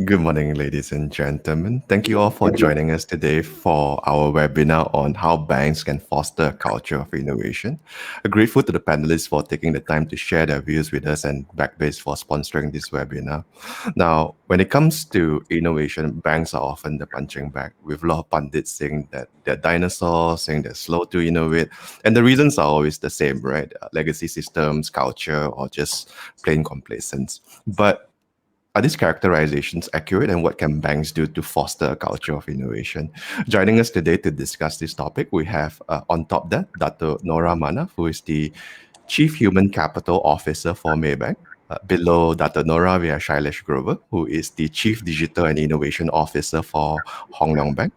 Good morning, ladies and gentlemen. Thank you all for joining us today for our webinar on how banks can foster a culture of innovation. I'm grateful to the panelists for taking the time to share their views with us and Backbase for sponsoring this webinar. Now, when it comes to innovation, banks are often the punching bag, with a lot of pundits saying that they're dinosaurs, saying they're slow to innovate. And the reasons are always the same, right? Legacy systems, culture, or just plain complacence. But are these characterizations accurate, and what can banks do to foster a culture of innovation? Joining us today to discuss this topic, we have on top that Datuk Nora Manaf, who is the Chief Human Capital Officer for Maybank. Below Datuk Nora, we have Shailesh Grover, who is the Chief Digital and Innovation Officer for Hong Leong Bank.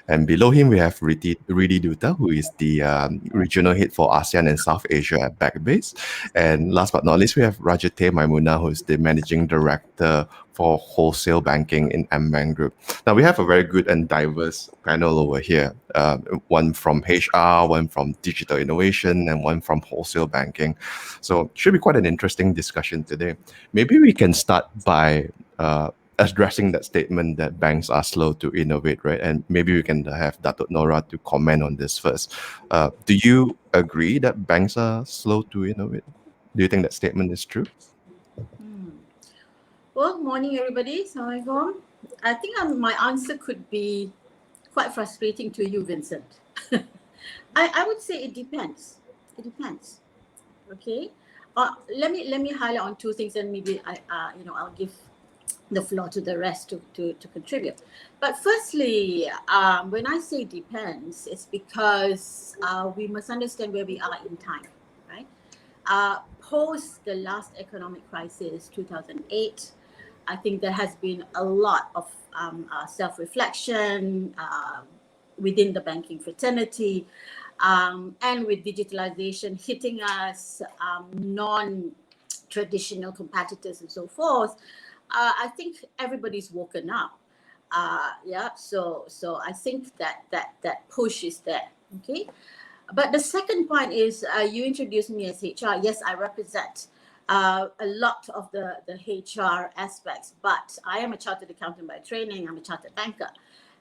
And below him, we have Riddhi Dutta, who is the Regional Head for ASEAN and South Asia at Backbase. And last but not least, we have Maymunah, who is the Managing Director for Wholesale Banking in Ambank Group. Now, we have a very good and diverse panel over here. One from HR, one from digital innovation, and one from wholesale banking. So it should be quite an interesting discussion today. Maybe we can start by addressing that statement that banks are slow to innovate, right? And maybe we can have Datuk Nora to comment on this first. Do you agree that banks are slow to innovate? Do you think that statement is true? Well, morning everybody. Assalamualaikum. I think my answer could be quite frustrating to you, Vincent. I would say it depends. It depends. Okay. Let me highlight on two things, and maybe I'll give the floor to the rest to contribute. But firstly, when I say depends, it's because we must understand where we are in time, right? Post the last economic crisis, 2008, I think there has been a lot of self-reflection within the banking fraternity, and with digitalization hitting us, non-traditional competitors and so forth. I think everybody's woken up. So I think that push is there. Okay. But the second point is you introduced me as HR. Yes, I represent a lot of the HR aspects, but I am a chartered accountant by training. I'm a chartered banker,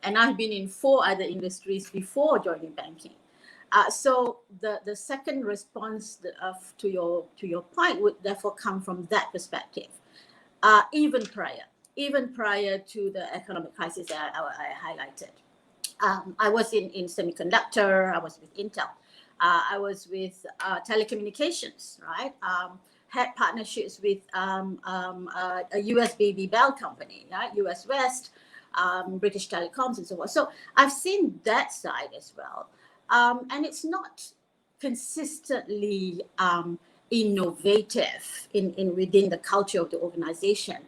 and I've been in 4 other industries before joining banking. So the second response to your point would therefore come from that perspective. Even prior to the economic crisis that I highlighted. I was in semiconductor, I was with Intel, I was with telecommunications, right? Had partnerships with a US Baby Bell company, right? US West, British Telecoms and so on. So I've seen that side as well. And it's not consistently innovative in within the culture of the organization.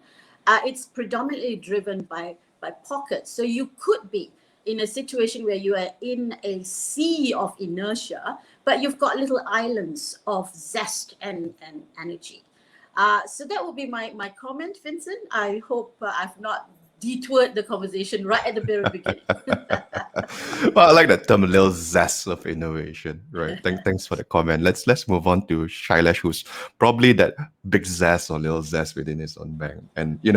It's predominantly driven by pockets. So you could be in a situation where you are in a sea of inertia, but you've got little islands of zest and energy. So that would be my comment, Vincent. I hope I've not detoured the conversation right at the very beginning. Well, I like that term, a little zest of innovation, right? Thanks for the comment. Let's move on to Shailesh, who's probably that big zest or little zest within his own bank. And you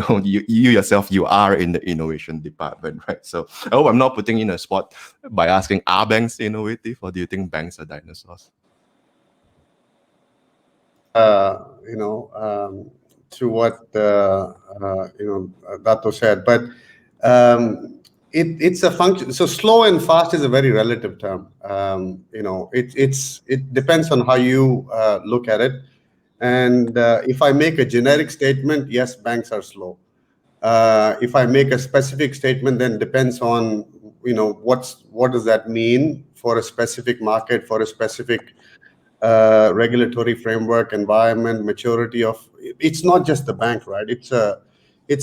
yourself, you are in the innovation department, right? So I hope I'm not putting you in a spot by asking, are banks innovative, or do you think banks are dinosaurs? To what Dato said, but it's a function. So slow and fast is a very relative term. It depends on how you look at it. And if I make a generic statement, yes, banks are slow. If I make a specific statement, then depends on what does that mean for a specific market, for a specific regulatory framework, environment, maturity of. It's not just the bank, right? It's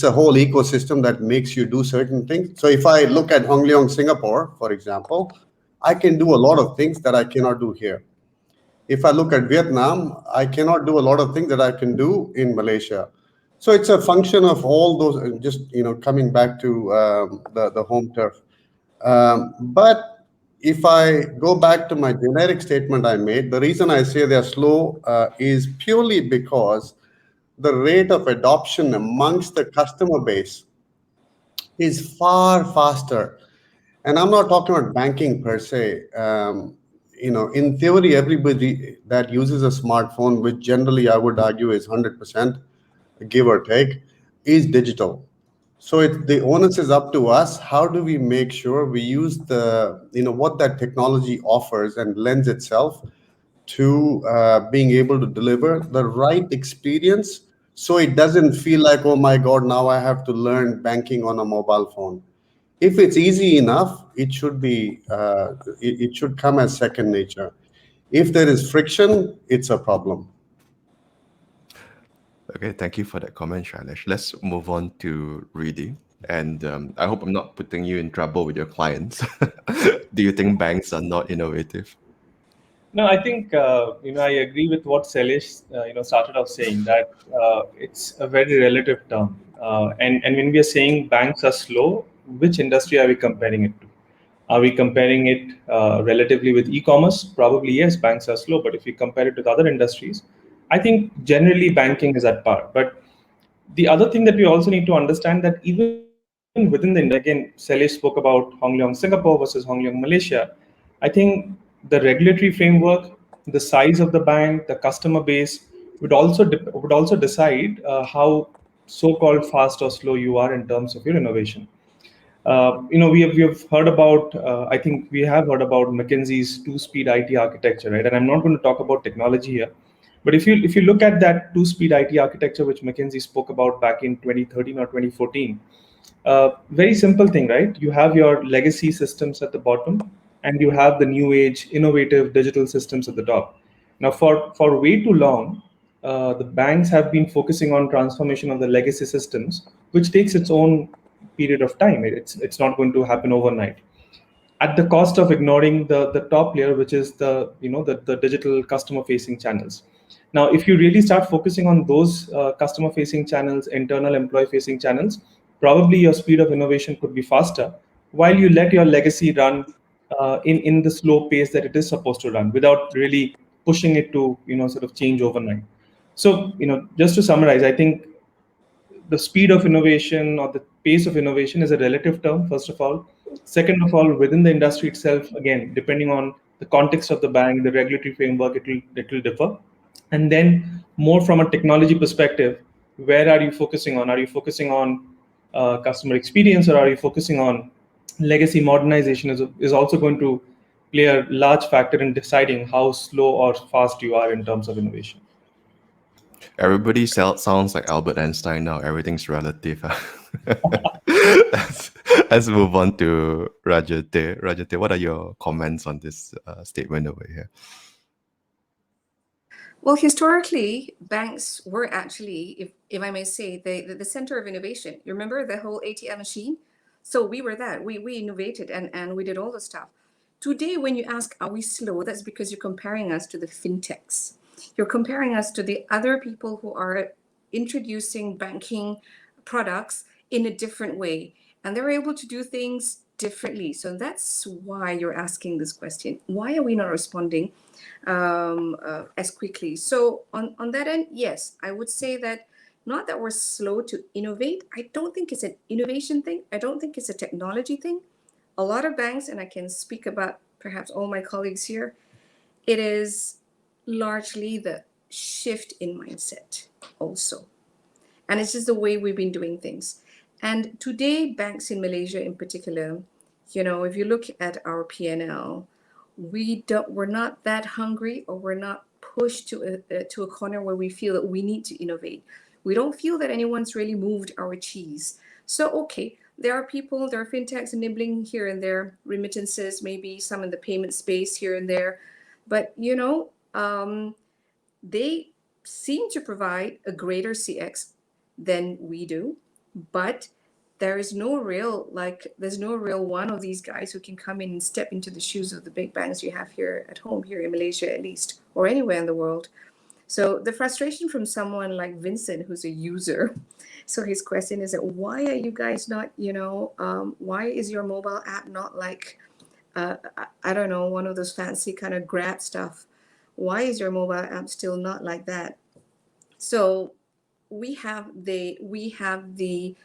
a whole ecosystem that makes you do certain things. So if I look at Hong Leong, Singapore, for example, I can do a lot of things that I cannot do here. If I look at Vietnam, I cannot do a lot of things that I can do in Malaysia. So it's a function of all those, just coming back to the home turf. But if I go back to my generic statement I made, the reason I say they're slow is purely because the rate of adoption amongst the customer base is far faster. And I'm not talking about banking per se. In theory, everybody that uses a smartphone, which generally I would argue is 100%, give or take, is digital. So the onus is up to us. How do we make sure we use what that technology offers and lends itself to being able to deliver the right experience, so it doesn't feel like, oh my God, now I have to learn banking on a mobile phone. If it's easy enough, it should come as second nature. If there is friction, it's a problem. Okay, thank you for that comment, Shailesh. Let's move on to Riddhi. And I hope I'm not putting you in trouble with your clients. Do you think banks are not innovative? No, I think I agree with what Shailesh started off saying, that it's a very relative term, and when we are saying banks are slow, which industry are we comparing it to? Are we comparing it relatively with e-commerce? Probably yes, banks are slow. But if we compare it with other industries, I think generally banking is at par. But the other thing that we also need to understand, that even within the industry, again, Shailesh spoke about Hong Leong Singapore versus Hong Leong Malaysia. I think the regulatory framework, the size of the bank, the customer base would also decide how so-called fast or slow you are in terms of your innovation. We have heard about, I think we have heard about McKinsey's two-speed IT architecture, right? And I'm not going to talk about technology here, but if you look at that two-speed IT architecture which McKinsey spoke about back in 2013 or 2014, very simple thing, right? You have your legacy systems at the bottom, and you have the new age, innovative digital systems at the top. Now, for way too long, the banks have been focusing on transformation of the legacy systems, which takes its own period of time. It's not going to happen overnight, at the cost of ignoring the top layer, which is the digital customer facing channels. Now, if you really start focusing on those customer facing channels, internal employee facing channels, probably your speed of innovation could be faster, while you let your legacy run in the slow pace that it is supposed to run, without really pushing it to sort of change overnight. So, just to summarize, I think the speed of innovation or the pace of innovation is a relative term, first of all. Second of all, within the industry itself, again, depending on the context of the bank, the regulatory framework, it will differ. And then more from a technology perspective, where are you focusing on? Are you focusing on customer experience, or are you focusing on legacy modernization? Is also going to play a large factor in deciding how slow or fast you are in terms of innovation. Everybody sounds like Albert Einstein now. Everything's relative. let's, let's move on to Rajate. Rajate, what are your comments on this statement over here? Well, historically, banks were actually, if I may say, the center of innovation. You remember the whole ATM machine? So we were that. We innovated and we did all the stuff. Today, when you ask, are we slow? That's because you're comparing us to the fintechs. You're comparing us to the other people who are introducing banking products in a different way. And they're able to do things differently. So that's why you're asking this question. Why are we not responding as quickly? So on that end, yes, I would say that not that we're slow to innovate. I don't think it's an innovation thing. I don't think it's a technology thing. A lot of banks, and I can speak about perhaps all my colleagues here, it is largely the shift in mindset also. And it's just the way we've been doing things. And today, banks in Malaysia in particular, if you look at our P&L, we're not that hungry, or we're not pushed to a corner where we feel that we need to innovate. We don't feel that anyone's really moved our cheese. So, okay, there are fintechs nibbling here and there, remittances, maybe some in the payment space here and there. But, they seem to provide a greater CX than we do. But there's no real one of these guys who can come in and step into the shoes of the big banks you have here at home, here in Malaysia at least, or anywhere in the world. So the frustration from someone like Vincent, who's a user, so his question is that why are you guys not, why is your mobile app not like, I don't know, one of those fancy kind of Grab stuff? Why is your mobile app still not like that? So we have the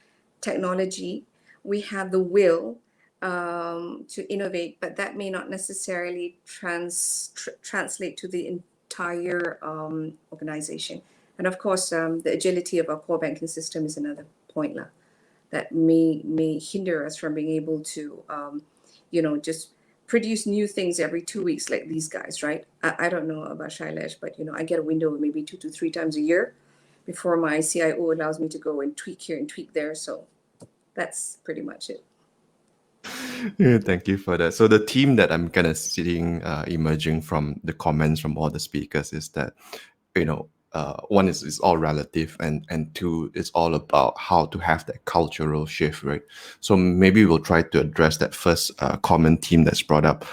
technology, we have the will to innovate, but that may not necessarily translate to the entire organization. And of course, the agility of our core banking system is another point that may hinder us from being able to, just produce new things every 2 weeks like these guys, right? I don't know about Shailesh, but I get a window maybe 2 to 3 times a year before my CIO allows me to go and tweak here and tweak there. So that's pretty much it. Yeah, thank you for that. So the theme that I'm kind of seeing emerging from the comments from all the speakers is that, one is all relative, and two is all about how to have that cultural shift, right? So maybe we'll try to address that first common theme that's brought up,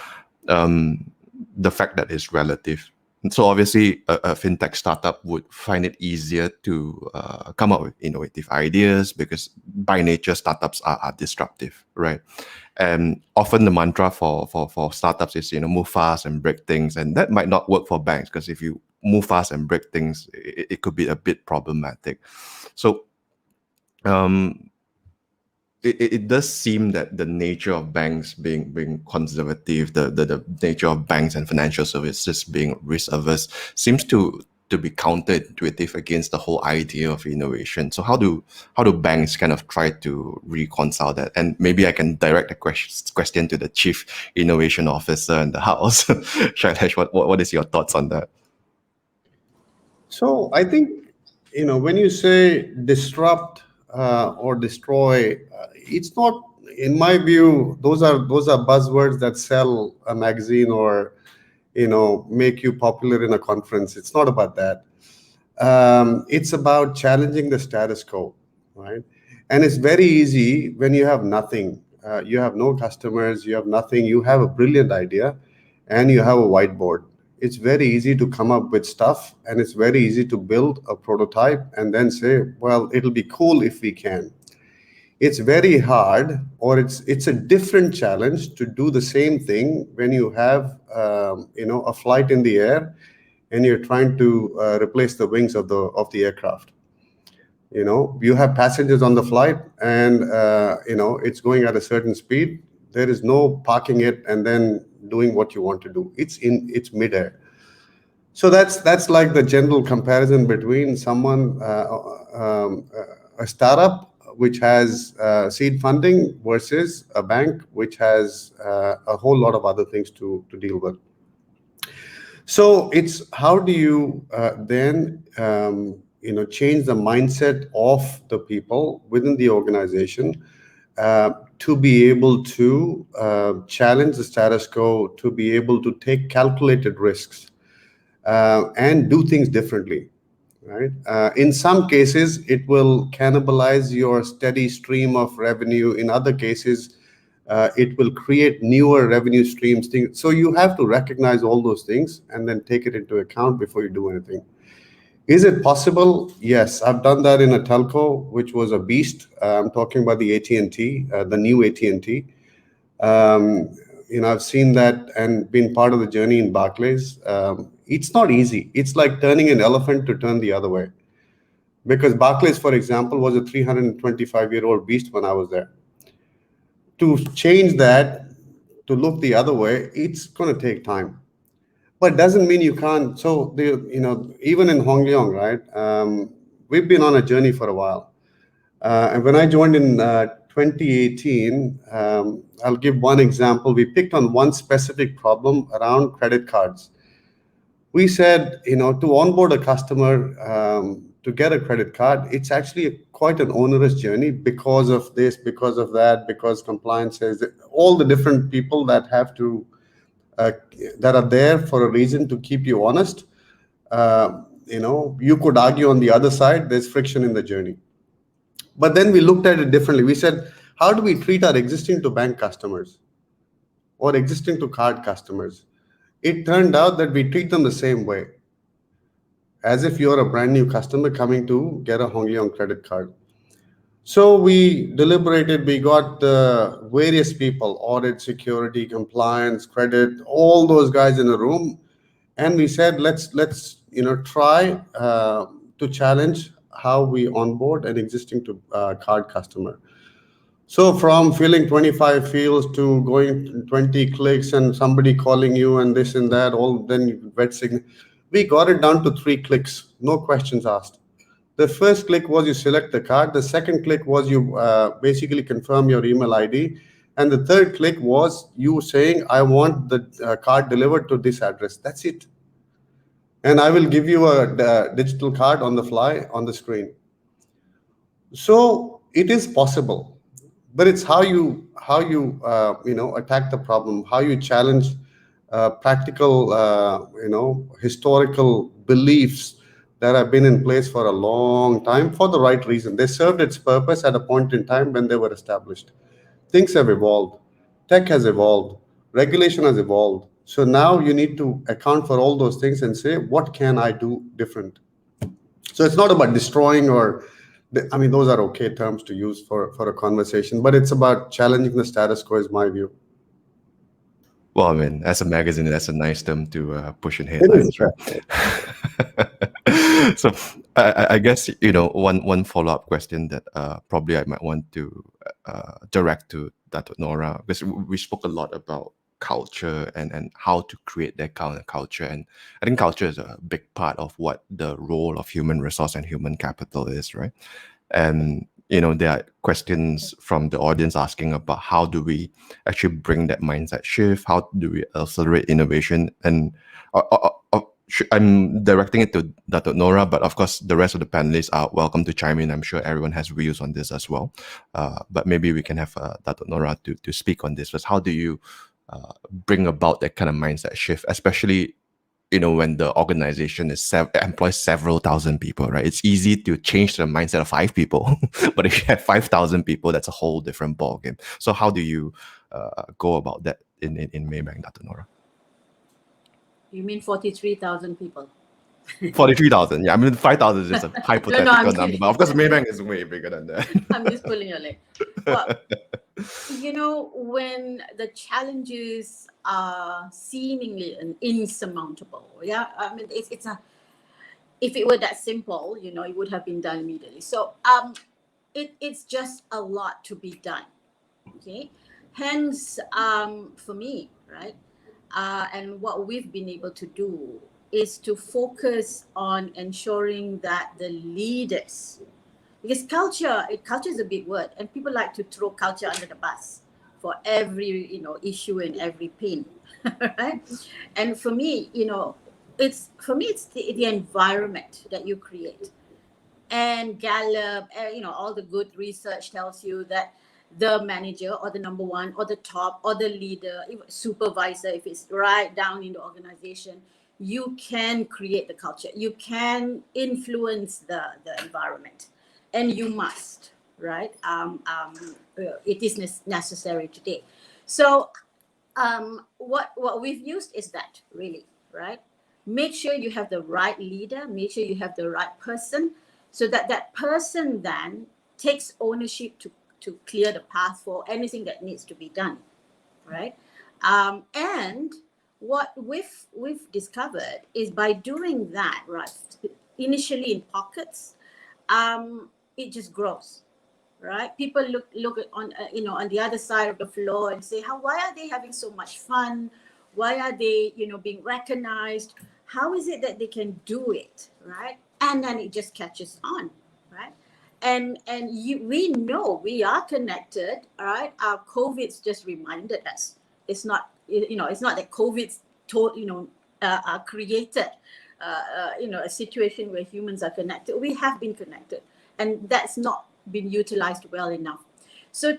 the fact that it's relative. So obviously, a fintech startup would find it easier to come up with innovative ideas because by nature startups are disruptive, right? And often the mantra for startups is move fast and break things, and that might not work for banks because if you move fast and break things, it could be a bit problematic. So it does seem that the nature of banks being conservative, the nature of banks and financial services being risk averse seems to be counterintuitive against the whole idea of innovation. So how do banks kind of try to reconcile that? And maybe I can direct the question to the Chief Innovation Officer in the house. Shailesh, what is your thoughts on that? So I think, when you say disrupt or destroy, it's not, in my view, those are buzzwords that sell a magazine or, make you popular in a conference. It's not about that. It's about challenging the status quo, right? And it's very easy when you have nothing. You have no customers, you have nothing, you have a brilliant idea, and you have a whiteboard. It's very easy to come up with stuff, and it's very easy to build a prototype and then say, well, it'll be cool if we can. It's very hard, or it's a different challenge to do the same thing when you have a flight in the air and you're trying to replace the wings of the aircraft. You have passengers on the flight, and it's going at a certain speed. There is no parking it and then doing what you want to do. It's midair. So that's like the general comparison between someone, a startup which has seed funding versus a bank which has a whole lot of other things to deal with. So it's how do you then change the mindset of the people within the organization to be able to challenge the status quo, to be able to take calculated risks and do things differently, right? In some cases, it will cannibalize your steady stream of revenue. In other cases, it will create newer revenue streams. So you have to recognize all those things and then take it into account before you do anything. Is it possible? Yes, I've done that in a telco, which was a beast. I'm talking about the AT&T, the new AT&T. I've seen that and been part of the journey in Barclays. It's not easy. It's like turning an elephant to turn the other way. Because Barclays, for example, was a 325-year-old beast when I was there. To change that, to look the other way, it's going to take time. But it doesn't mean you can't. So, even in Hong Leong, right, we've been on a journey for a while. And when I joined in 2018, I'll give one example. We picked on one specific problem around credit cards. We said, to onboard a customer to get a credit card, it's actually quite an onerous journey because of this, because of that, because compliance says all the different people that have to that are there for a reason to keep you honest. You could argue on the other side, there's friction in the journey. But then we looked at it differently. We said, how do we treat our existing to bank customers or existing to card customers? It turned out that we treat them the same way, as if you're a brand new customer coming to get a Hong Leong credit card. So we deliberated, we got various people, audit, security, compliance, credit, all those guys in a room. And we said, let's try to challenge how we onboard an existing to card customer. So from filling 25 fields to going 20 clicks and somebody calling you and this and that, all then wet sign, we got it down to 3 clicks, no questions asked. The first click was you select the card. The second click was you basically confirm your email ID. And the third click was you saying, I want the card delivered to this address. That's it. And I will give you a digital card on the fly on the screen. So it is possible, but it's how you attack the problem, how you challenge practical historical beliefs that have been in place for a long time for the right reason. They served its purpose at a point in time when they were established. Things have evolved, tech has evolved, regulation has evolved. So now you need to account for all those things and say, what can I do different? So it's not about destroying or, I mean, those are okay terms to use for a conversation, but it's about challenging the status quo is my view. Well, I mean, as a magazine, that's a nice term to push in headlines, right? So I guess, one follow-up question that probably I might want to direct to Datuk Nora, because we spoke a lot about culture and how to create that kind of culture. And I think culture is a big part of what the role of human resource and human capital is, right? And there are questions from the audience asking about how do we actually bring that mindset shift? How do we accelerate innovation? And I'm directing it to Datuk Nora, but of course, the rest of the panelists are welcome to chime in. I'm sure everyone has views on this as well. But maybe we can have Datuk Nora to speak on this. But how do you bring about that kind of mindset shift, especially when the organization employs several thousand people, right? It's easy to change the mindset of 5 people, but if you have 5,000 people, that's a whole different ballgame. So how do you go about that in Maybank, Datuk Nora? You mean 43,000 people? 43,000, yeah. I mean, 5,000 is just a hypothetical number, kidding. but of course, Maybank is way bigger than that. I'm just pulling your leg. Well, when the challenges are seemingly insurmountable, yeah, I mean, it's a. If it were that simple, it would have been done immediately. So, it's just a lot to be done. Okay, hence, for me, right, and what we've been able to do is to focus on ensuring that the leaders, because culture is a big word, and people like to throw culture under the bus for every issue and every pain, right? And for me, it's the environment that you create. And Gallup, all the good research tells you that the manager or the number one or the top or the leader, supervisor, if it's right down in the organization, you can create the culture. You can influence the environment, and you must, right? It is necessary today. So what we've used is that, really, right? Make sure you have the right leader, make sure you have the right person, so that person then takes ownership to clear the path for anything that needs to be done, right? And what we've discovered is by doing that, right, initially in pockets, it just grows, right? People look at on the other side of the floor and say, why are they having so much fun? Why are they being recognized? How is it that they can do it, right? And then it just catches on, right? And we know we are connected, all right? Our COVID's just reminded us. It's not it's not that COVID's created a situation where humans are connected. We have been connected, and that's not been utilized well enough. So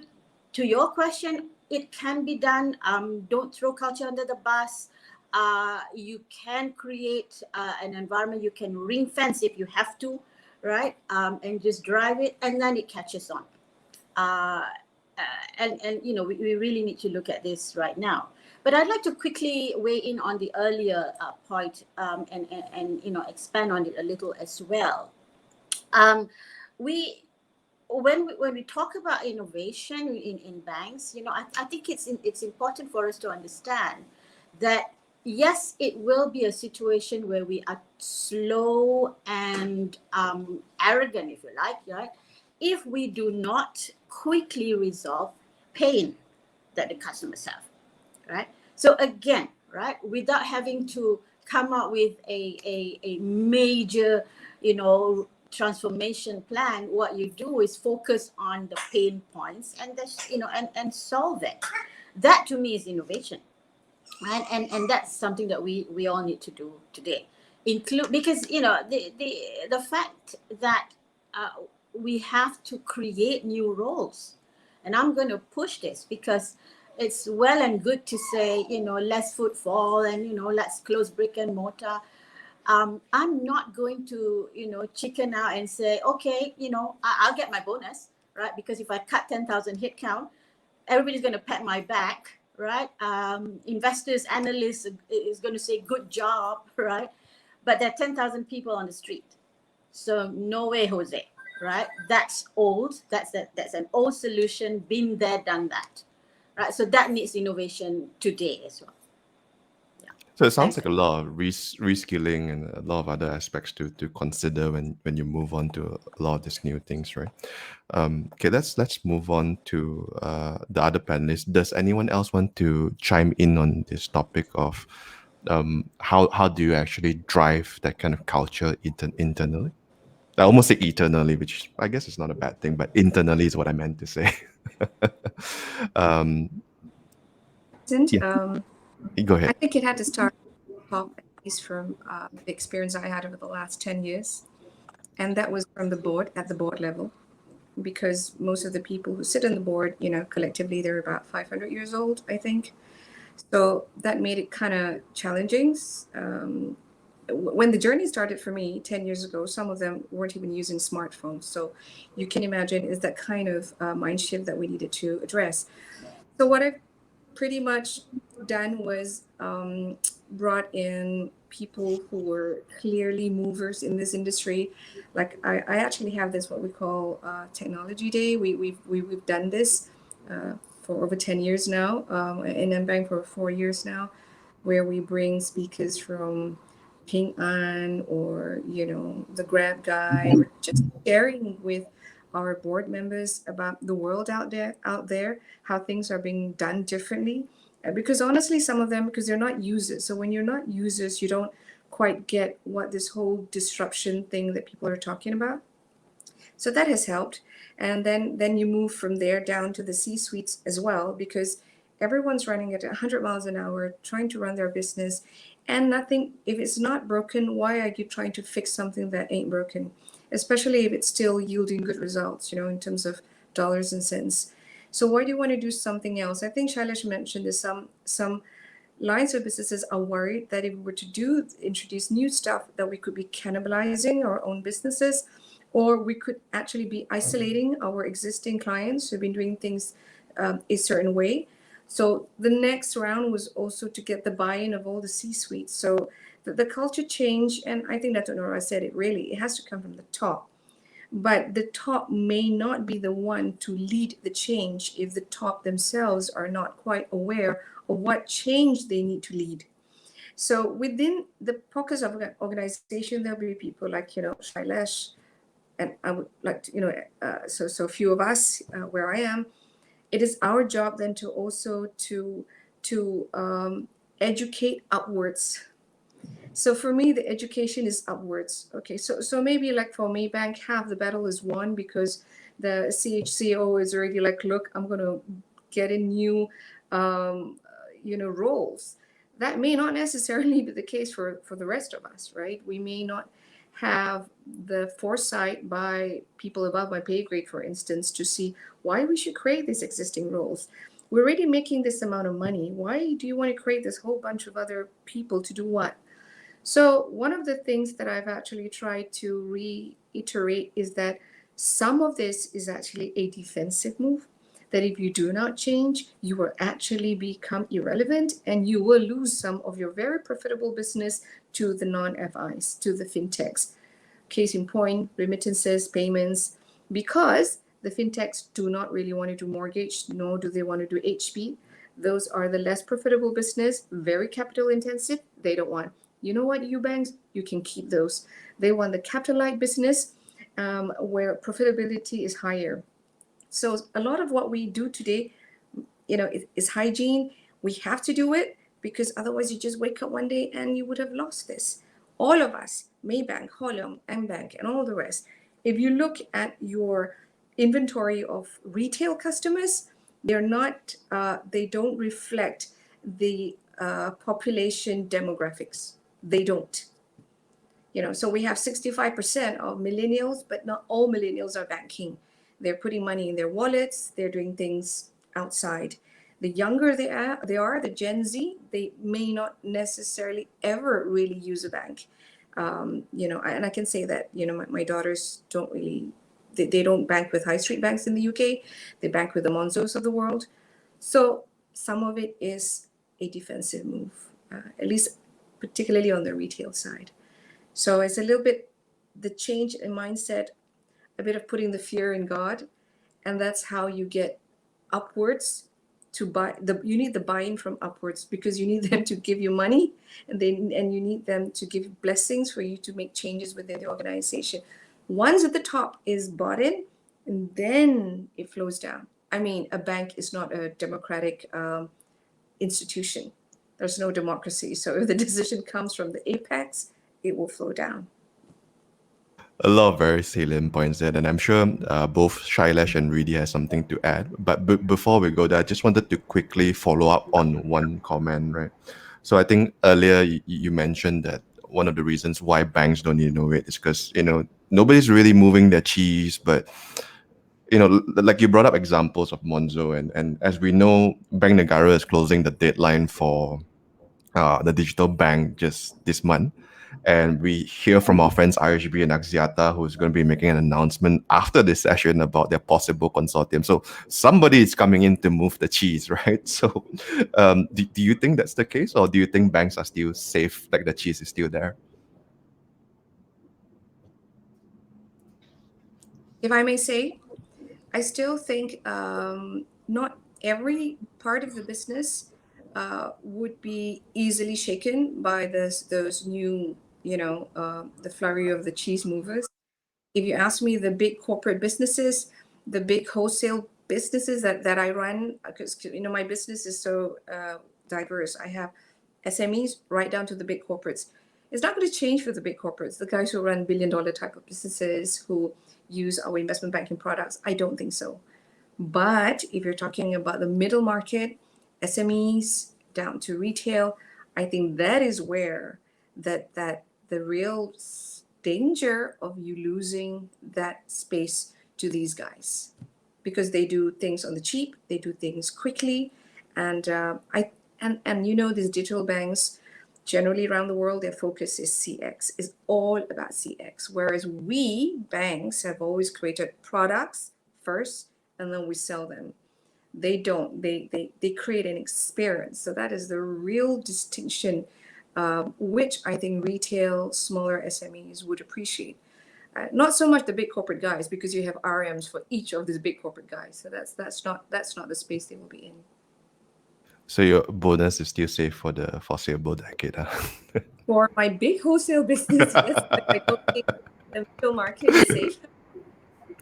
to your question, it can be done. Don't throw culture under the bus. You can create an environment. You can ring fence if you have to, right? And just drive it, and then it catches on. And we really need to look at this right now. But I'd like to quickly weigh in on the earlier point and expand on it a little as well. When we talk about innovation in banks, I think it's important for us to understand that yes, it will be a situation where we are slow and arrogant, if you like, right? If we do not quickly resolve pain that the customers have, right? So again, right, without having to come up with a major, transformation plan, what you do is focus on the pain points and and solve it. That to me is innovation, and that's something that we all need to do today, include, because the fact that we have to create new roles. And I'm going to push this, because it's well and good to say, less footfall, and let's close brick and mortar. I'm not going to chicken out and say, okay, I'll get my bonus, right? Because if I cut 10,000 headcount, everybody's going to pat my back, right? Investors, analysts is going to say good job, right? But there are 10,000 people on the street, so no way, Jose, right? That's old. That's an old solution. Been there, done that, right? So that needs innovation today as well. So it sounds Thanks. like a lot of reskilling and a lot of other aspects to consider when you move on to a lot of these new things, right? Okay, let's move on to the other panelists. Does anyone else want to chime in on this topic of how do you actually drive that kind of culture internally? I almost say eternally, which I guess is not a bad thing, but internally is what I meant to say. Isn't, Yeah, go I ahead. think it had to start top, at least from the experience I had over the last 10 years. And that was from the board, at the board level, because most of the people who sit on the board, collectively, they're about 500 years old, I think. So that made it kind of challenging. When the journey started for me 10 years ago, some of them weren't even using smartphones. So you can imagine is that kind of mind shift that we needed to address. So what I've pretty much done was brought in people who were clearly movers in this industry. Like I actually have this, what we call Technology Day. We've done this for over 10 years now, in Ambank for 4 years now, where we bring speakers from Ping An or, the Grab guy, or just sharing with our board members about the world out there, how things are being done differently. Because honestly, some of them, because they're not users. So when you're not users, you don't quite get what this whole disruption thing that people are talking about. So that has helped. And then you move from there down to the C-suites as well, because everyone's running at 100 miles an hour, trying to run their business, and nothing, if it's not broken, why are you trying to fix something that ain't broken? Especially if it's still yielding good results, in terms of dollars and cents. So why do you want to do something else? I think Shailesh mentioned this. Some lines of businesses are worried that if we were to introduce new stuff, that we could be cannibalizing our own businesses, or we could actually be isolating our existing clients who've been doing things a certain way. So the next round was also to get the buy-in of all the C-suites. So the culture change, and I think Datuk Nora said it really, it has to come from the top. But the top may not be the one to lead the change if the top themselves are not quite aware of what change they need to lead. So within the pockets of organization, there'll be people like, Shailesh, and I would like to, so a few of us where I am, it is our job then to also to educate upwards. So for me, the education is upwards. Okay, so maybe like for Maybank, half the battle is won because the CHCO is already like, look, I'm going to get in new, roles. That may not necessarily be the case for the rest of us, right? We may not have the foresight by people above my pay grade, for instance, to see why we should create these existing roles. We're already making this amount of money. Why do you want to create this whole bunch of other people to do what? So one of the things that I've actually tried to reiterate is that some of this is actually a defensive move, that if you do not change, you will actually become irrelevant and you will lose some of your very profitable business to the non-FIs, to the fintechs. Case in point, remittances, payments, because the fintechs do not really want to do mortgage, nor do they want to do HP. Those are the less profitable business, very capital intensive. They don't want. You know what, you banks, you can keep those. They want the capital light business where profitability is higher. So a lot of what we do today, is hygiene. We have to do it because otherwise you just wake up one day and you would have lost this. All of us, Maybank, Leong, Ambank, and all the rest. If you look at your inventory of retail customers, they don't reflect the population demographics. They don't. So we have 65% of millennials, but not all millennials are banking. They're putting money in their wallets. They're doing things outside. The younger they are, the Gen Z, they may not necessarily ever really use a bank. And I can say that, my daughters don't really, they don't bank with high street banks in the UK. They bank with the Monzos of the world. So some of it is a defensive move, at least particularly on the retail side. So it's a little bit the change in mindset, a bit of putting the fear in God, and that's how you get upwards to buy. You need the buy-in from upwards because you need them to give you money, and you need them to give blessings for you to make changes within the organization. Once at the top is bought in, and then it flows down. I mean, a bank is not a democratic institution. There's no democracy. So if the decision comes from the apex, it will flow down. A lot of very salient points there, and I'm sure both Shailesh and Riddhi has something to add. But before we go there, I just wanted to quickly follow up on one comment, right? So I think earlier you mentioned that one of the reasons why banks don't innovate is because, nobody's really moving their cheese, but like you brought up examples of Monzo, and as we know, Bank Negara is closing the deadline for the digital bank just this month. And we hear from our friends RHB and Axiata, who's going to be making an announcement after this session about their possible consortium. So somebody is coming in to move the cheese, right? So do you think that's the case? Or do you think banks are still safe, like the cheese is still there? If I may say, I still think not every part of the business would be easily shaken by those new, the flurry of the cheese movers. If you ask me, the big corporate businesses, the big wholesale businesses that I run, because my business is so diverse. I have SMEs right down to the big corporates. It's not going to change for the big corporates, the guys who run billion-dollar type of businesses who use our investment banking products. I don't think so. But if you're talking about the middle market, SMEs down to retail, I think that is where that the real danger of you losing that space to these guys, because they do things on the cheap, they do things quickly, and these digital banks generally around the world, their focus is CX, is all about CX, whereas we banks have always created products first and then we sell them. They don't. They create an experience. So that is the real distinction, which I think retail, smaller SMEs would appreciate. Not so much the big corporate guys, because you have RMs for each of these big corporate guys. So that's not the space they will be in. So your bonus is still safe for the foreseeable decade, huh? For my big wholesale business, yes, but I don't think the middle market is safe.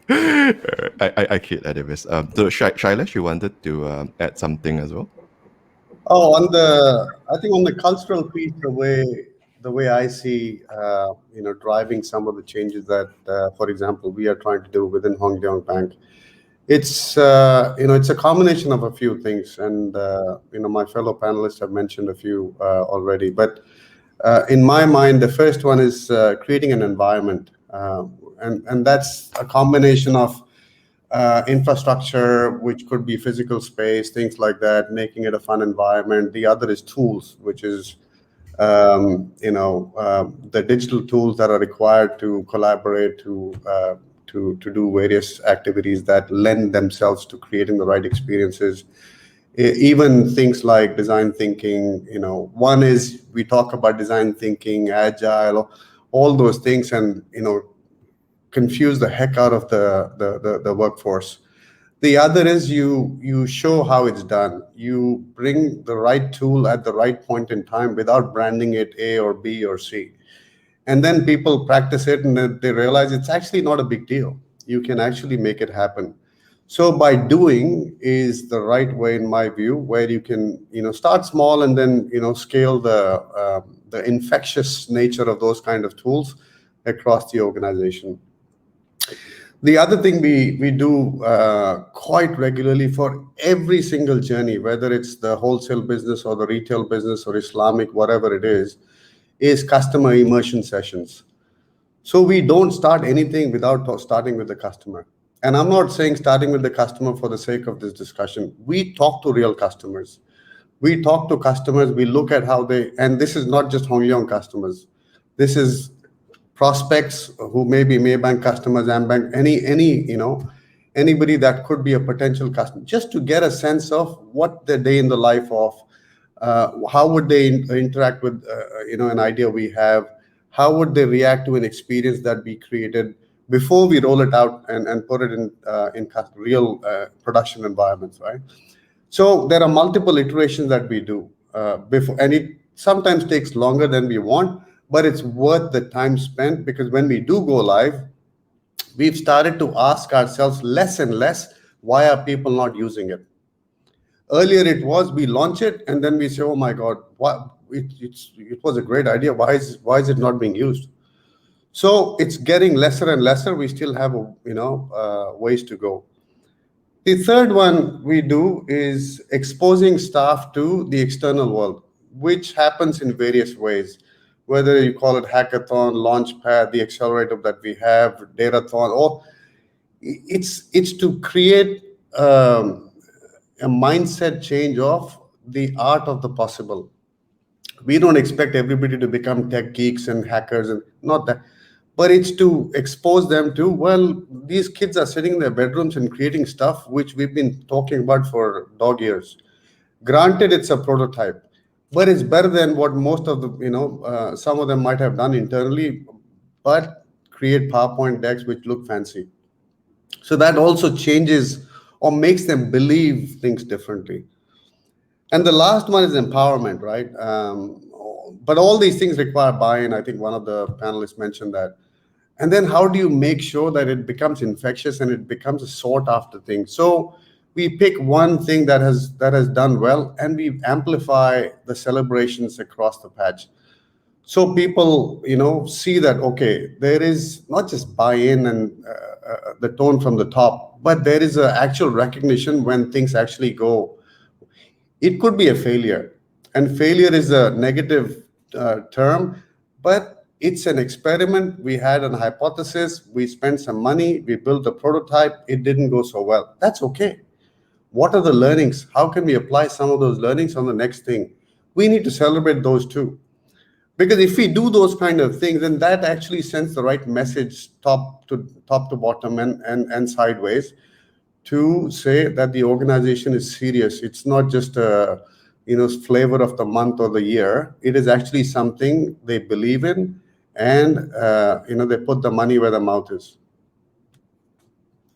I kid, anyways. So Shailesh, you wanted to add something as well? Oh, I think on the cultural piece, the way I see, driving some of the changes that, for example, we are trying to do within Hong Leong Bank. It's it's a combination of a few things, and my fellow panelists have mentioned a few already. But in my mind, the first one is creating an environment, and that's a combination of infrastructure, which could be physical space, things like that, making it a fun environment. The other is tools, which is the digital tools that are required to collaborate, to do various activities that lend themselves to creating the right experiences. Even things like design thinking, one is we talk about design thinking, agile, all those things, and confuse the heck out of the workforce. The other is you show how it's done. You bring the right tool at the right point in time without branding it A or B or C. And then people practice it and then they realize it's actually not a big deal. You can actually make it happen. So by doing is the right way, in my view, where you can, start small and then, scale the infectious nature of those kind of tools across the organization. The other thing we do quite regularly for every single journey, whether it's the wholesale business or the retail business or Islamic, whatever it is customer immersion sessions. So we don't start anything without starting with the customer. And I'm not saying starting with the customer for the sake of this discussion. We talk to real customers. We talk to customers. We look at how they, and this is not just Hong Leong customers. This is prospects who may be Maybank customers, Ambank, anybody that could be a potential customer, just to get a sense of what the day in the life of, how would they interact with, an idea we have, how would they react to an experience that we created before we roll it out and put it in real production environments, right? So there are multiple iterations that we do before, and it sometimes takes longer than we want, but it's worth the time spent, because when we do go live, we've started to ask ourselves less and less, why are people not using it? Earlier it was we launch it and then we say, oh my God, it was a great idea. Why is it not being used? So it's getting lesser and lesser. We still have ways to go. The third one we do is exposing staff to the external world, which happens in various ways. Whether you call it hackathon, Launchpad, the accelerator that we have, Datathon, or it's to create a mindset change of the art of the possible. We don't expect everybody to become tech geeks and hackers, and not that, but it's to expose them to, well, these kids are sitting in their bedrooms and creating stuff which we've been talking about for dog years. Granted, it's a prototype, but it's better than what most of the, some of them might have done internally, but create PowerPoint decks which look fancy. So that also changes or makes them believe things differently. And the last one is empowerment, right? But all these things require buy-in. I think one of the panelists mentioned that. And then how do you make sure that it becomes infectious and it becomes a sought-after thing? So we pick one thing that has done well, and we amplify the celebrations across the patch. So people, see that, okay, there is not just buy-in and the tone from the top, but there is an actual recognition when things actually go. It could be a failure, and failure is a negative term, but it's an experiment. We had a hypothesis, we spent some money, we built a prototype, it didn't go so well. That's okay. What are the learnings? How can we apply some of those learnings on the next thing? We need to celebrate those too. Because if we do those kind of things, then that actually sends the right message top to bottom and sideways, to say that the organization is serious. It's not just a flavor of the month or the year. It is actually something they believe in, and they put the money where the mouth is.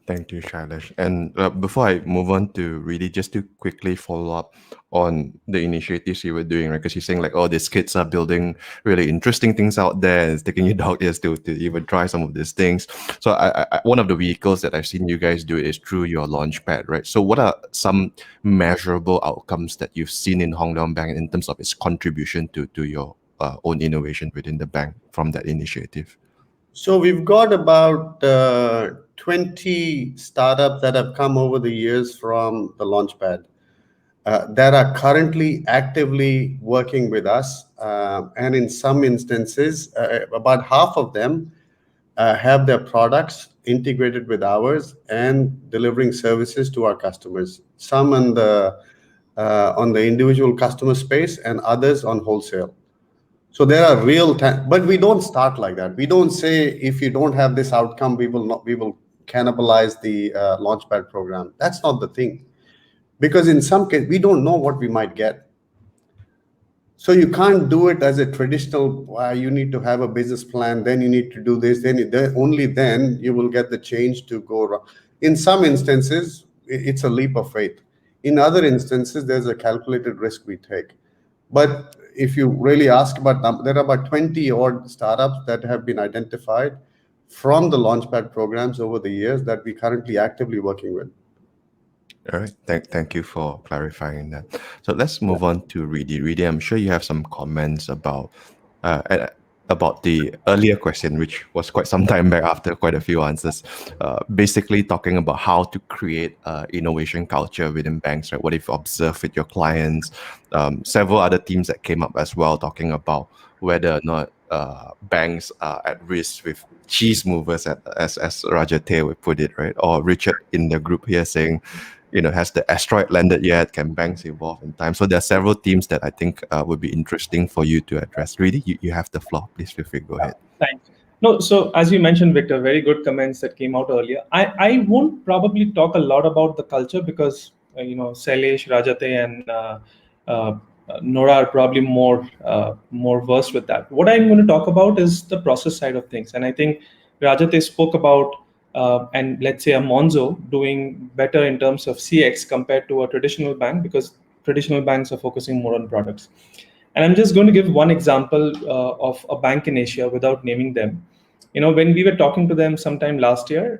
Thank you, Shailesh. And before I move on to Riddhi, just to quickly follow up on the initiatives you were doing, right? Because you're saying like, oh, these kids are building really interesting things out there, and it's taking you dog years to even try some of these things. So I one of the vehicles that I've seen you guys do is through your Launchpad, right? So what are some measurable outcomes that you've seen in Hong Leong Bank in terms of its contribution to your own innovation within the bank from that initiative? So we've got about 20 startups that have come over the years from the Launchpad that are currently actively working with us. And in some instances, about half of them have their products integrated with ours and delivering services to our customers. Some on the individual customer space and others on wholesale. So there are real time, but we don't start like that. We don't say, if you don't have this outcome, we will cannibalize the Launchpad program. That's not the thing, because in some case we don't know what we might get. So you can't do it as a traditional. You need to have a business plan, then you need to do this. Then only then you will get the change to go wrong. In some instances, it's a leap of faith. In other instances, there's a calculated risk we take. But if you really ask about there are about 20 odd startups that have been identified from the Launchpad programs over the years that we currently actively working with. All right. Thank you for clarifying that. So let's move on to Riddhi. Riddhi, I'm sure you have some comments uh, uh, about the earlier question, which was quite some time back after quite a few answers. Basically talking about how to create innovation culture within banks, right? What if you observe with your clients? Several other teams that came up as well, talking about whether or not banks are at risk with cheese movers, as Rajate would put it, right? Or Richard in the group here saying, has the asteroid landed yet? Can banks evolve in time? So there are several themes that I think would be interesting for you to address. Really, you have the floor. Please feel free. Go ahead. Thanks. No, so as you mentioned, Victor, very good comments that came out earlier. I won't probably talk a lot about the culture because Shailesh, Rajate, and uh, Nora are probably more versed with that. What I'm going to talk about is the process side of things, and I think Rajate spoke about and let's say a Monzo doing better in terms of CX compared to a traditional bank because traditional banks are focusing more on products. And I'm just going to give one example of a bank in Asia without naming them. When we were talking to them sometime last year,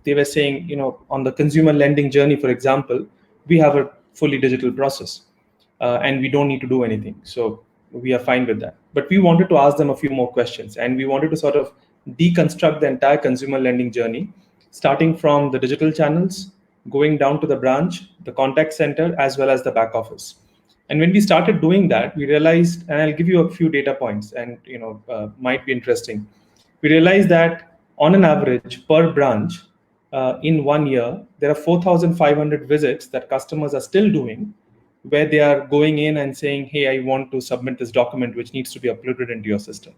they were saying, on the consumer lending journey, for example, we have a fully digital process and we don't need to do anything. So we are fine with that. But we wanted to ask them a few more questions and we wanted to sort of deconstruct the entire consumer lending journey, starting from the digital channels, going down to the branch, the contact center, as well as the back office. And when we started doing that, we realized, and I'll give you a few data points, and might be interesting. We realized that on an average per branch, in 1 year, there are 4,500 visits that customers are still doing, where they are going in and saying, "Hey, I want to submit this document, which needs to be uploaded into your system,"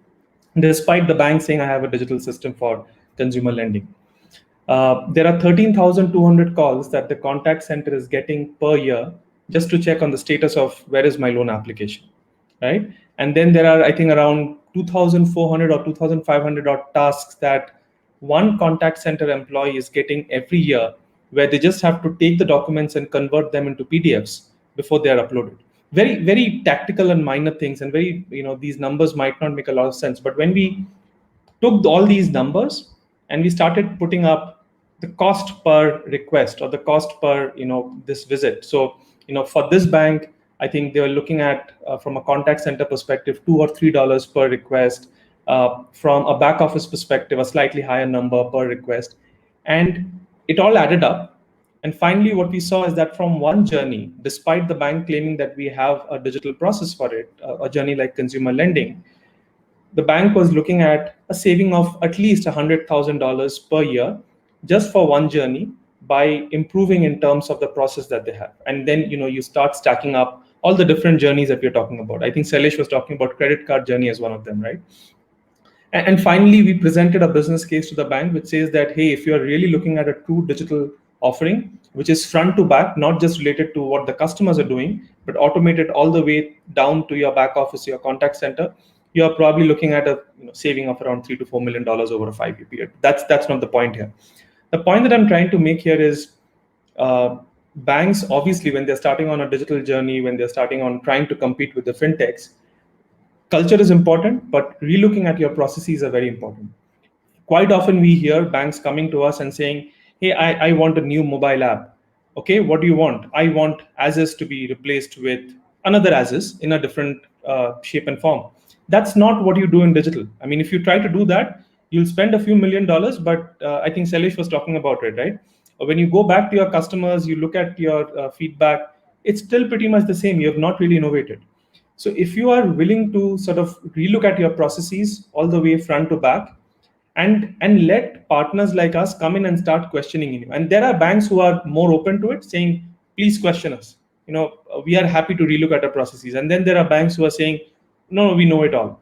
despite the bank saying, "I have a digital system for consumer lending." There are 13,200 calls that the contact center is getting per year just to check on the status of where is my loan application, right? And then there are, I think, around 2,400 or 2,500 odd tasks that one contact center employee is getting every year, where they just have to take the documents and convert them into PDFs before they are uploaded. Very, very tactical and minor things, and very, these numbers might not make a lot of sense. But when we took all these numbers and we started putting up the cost per request or the cost per this visit. So for this bank, I think they were looking at from a contact center perspective $2 or $3 per request. From a back office perspective, a slightly higher number per request, and it all added up. And finally, what we saw is that from one journey, despite the bank claiming that we have a digital process for it, a journey like consumer lending, the bank was looking at a saving of at least $100,000 per year just for one journey by improving in terms of the process that they have. And then you start stacking up all the different journeys that we're talking about. I think Shailesh was talking about credit card journey as one of them, right? And finally, we presented a business case to the bank which says that, hey, if you're really looking at a true digital offering, which is front to back, not just related to what the customers are doing, but automated all the way down to your back office, your contact center, you're probably looking at a saving of around $3 to $4 million over a 5-year period. That's not the point here. The point that I'm trying to make here is banks, obviously, when they're starting on a digital journey, when they're starting on trying to compete with the fintechs, culture is important, but relooking at your processes are very important. Quite often we hear banks coming to us and saying, "Hey, I want a new mobile app." Okay, what do you want? I want ASIS to be replaced with another ASIS in a different shape and form. That's not what you do in digital. I mean, if you try to do that, you'll spend a few $1,000,000, but I think Shailesh was talking about it, right? When you go back to your customers, you look at your feedback, it's still pretty much the same. You have not really innovated. So if you are willing to sort of relook at your processes all the way front to back, and let partners like us come in and start questioning you. And there are banks who are more open to it, saying, "Please question us. We are happy to relook at our processes." And then there are banks who are saying, "No, we know it all."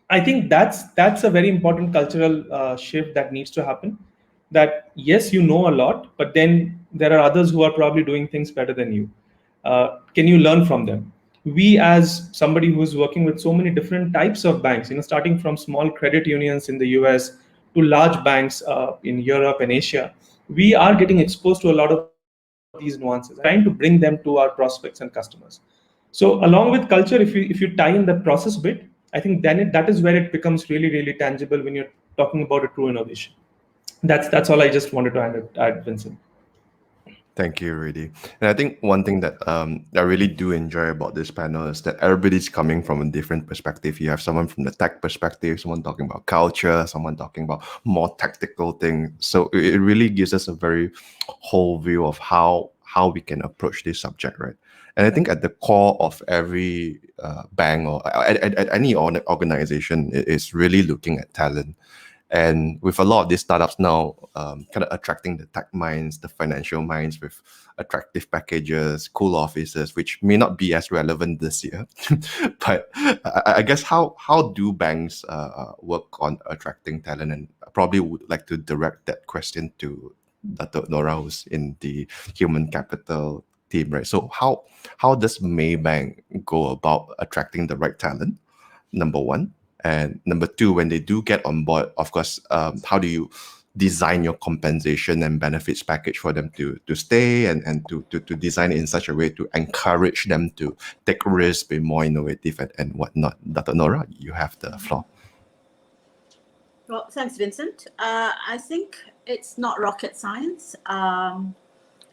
I think that's a very important cultural shift that needs to happen. That yes, you know a lot, but then there are others who are probably doing things better than you. Can you learn from them? We, as somebody who's working with so many different types of banks, starting from small credit unions in the US to large banks in Europe and Asia, we are getting exposed to a lot of these nuances, trying to bring them to our prospects and customers. So along with culture, if you tie in the process bit, I think then that is where it becomes really, really tangible when you're talking about a true innovation. That's all I just wanted to add, Vincent. Thank you, Riddhi. And I think one thing that I really do enjoy about this panel is that everybody's coming from a different perspective. You have someone from the tech perspective, someone talking about culture, someone talking about more tactical things. So it really gives us a very whole view of how we can approach this subject, right? And I think at the core of every bank or at any organization is really looking at talent. And with a lot of these startups now kind of attracting the tech minds, the financial minds with attractive packages, cool offices, which may not be as relevant this year. But I guess how do banks work on attracting talent? And I probably would like to direct that question to Datuk Nora, who's in the human capital team, right? So how does Maybank go about attracting the right talent? Number one. And number two, when they do get on board, of course, how do you design your compensation and benefits package for them to stay and to design it in such a way to encourage them to take risks, be more innovative and whatnot? Dr. Nora, you have the floor. Well, thanks, Vincent. I think it's not rocket science.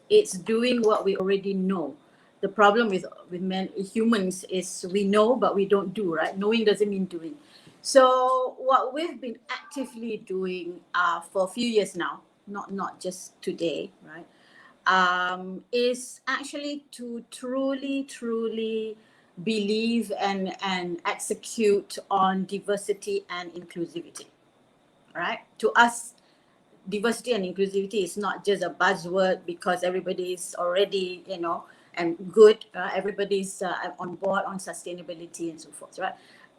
It's doing what we already know. The problem with humans is we know, but we don't do, right? Knowing doesn't mean doing. So what we've been actively doing for a few years now, not just today, right, is actually to truly believe and execute on diversity and inclusivity, right? To us, diversity and inclusivity is not just a buzzword because everybody is already, and good. Everybody's on board on sustainability and so forth, right?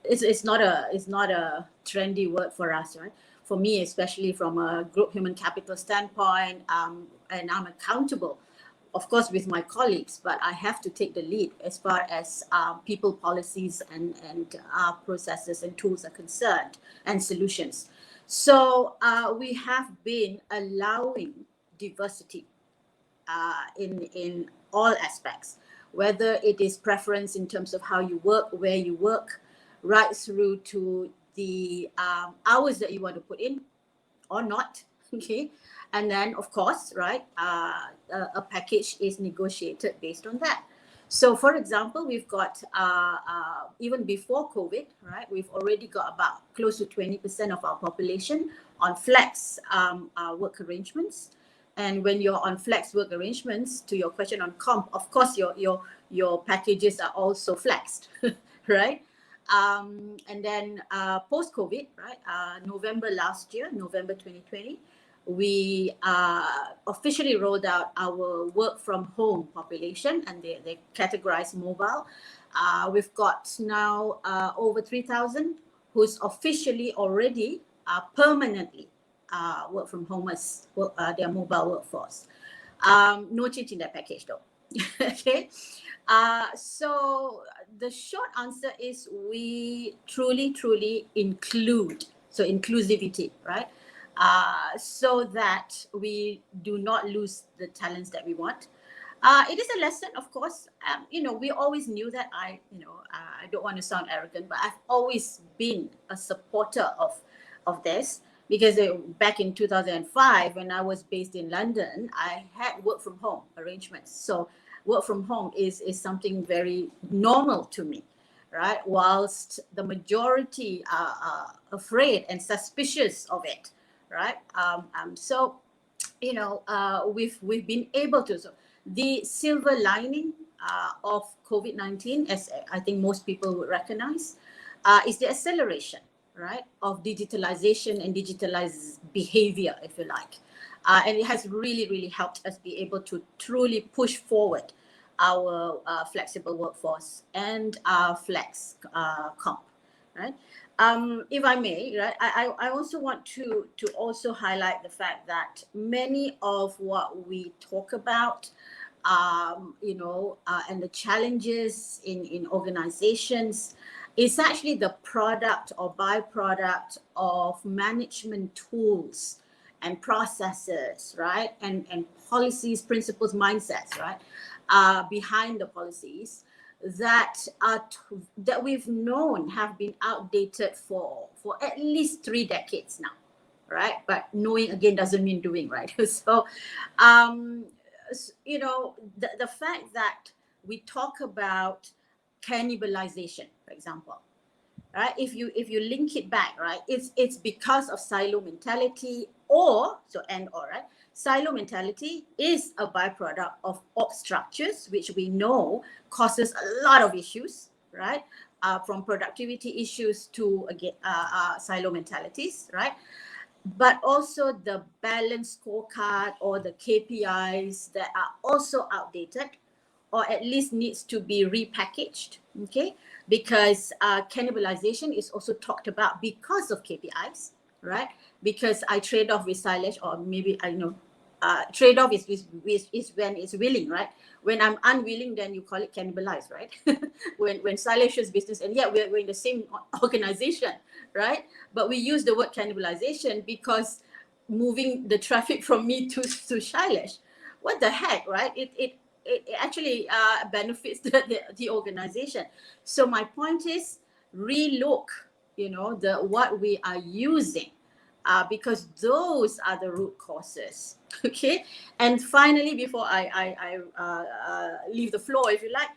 It's not a trendy word for us, right? For me, especially from a group human capital standpoint, and I'm accountable, of course, with my colleagues, but I have to take the lead as far as people policies and processes and tools are concerned and solutions. So we have been allowing diversity in all aspects, whether it is preference in terms of how you work, where you work, right through to the hours that you want to put in or not, okay? And then, of course, right, a package is negotiated based on that. So, for example, we've got, even before COVID, right, we've already got about close to 20% of our population on flex work arrangements. And when you're on flex work arrangements, to your question on comp, of course, your packages are also flexed, right? And then post-COVID, right, November last year, November 2020, we officially rolled out our work from home population, and they categorize mobile. We've got now over 3,000 who's officially already permanently work from home as their mobile workforce. No change in that package though. Okay. So the short answer is we truly include, so inclusivity, right? So that we do not lose the talents that we want. It is a lesson, of course. We always knew that. I don't want to sound arrogant, but I've always been a supporter of this, because back in 2005, when I was based in London, I had work from home arrangements. So work from home is something very normal to me, right? Whilst the majority are afraid and suspicious of it, right? So, we've been able to. So the silver lining of COVID-19, as I think most people would recognize, is the acceleration, right, of digitalization and digitalized behavior, if you like. And it has really helped us be able to truly push forward our flexible workforce and our flex comp, right? If I may, right, I also want to also highlight the fact that many of what we talk about, and the challenges in organizations is actually the product or byproduct of management tools and processes, right? And policies, principles, mindsets, right? Behind the policies that that we've known have been outdated for at least 3 decades now, right? But knowing again doesn't mean doing, right? So, you know, the fact that we talk about cannibalization, for example, right? If you link it back, right, it's because of silo mentality, or right? Silo mentality is a byproduct of org structures, which we know causes a lot of issues, right? From productivity issues to again silo mentalities, right? But also the balanced scorecard or the KPIs that are also outdated, or at least needs to be repackaged, okay? Because cannibalization is also talked about because of KPIs, right? Because I trade off with Shailesh, or maybe I know, trade off is when it's willing, right? When I'm unwilling, then you call it cannibalize, right? when Shailesh's business, and yet we're in the same organization, right? But we use the word cannibalization because moving the traffic from me to Shailesh, what the heck, right? It actually benefits the organization. So my point is, relook, you know, what we are using, because those are the root causes. Okay. And finally, before I leave the floor, if you like,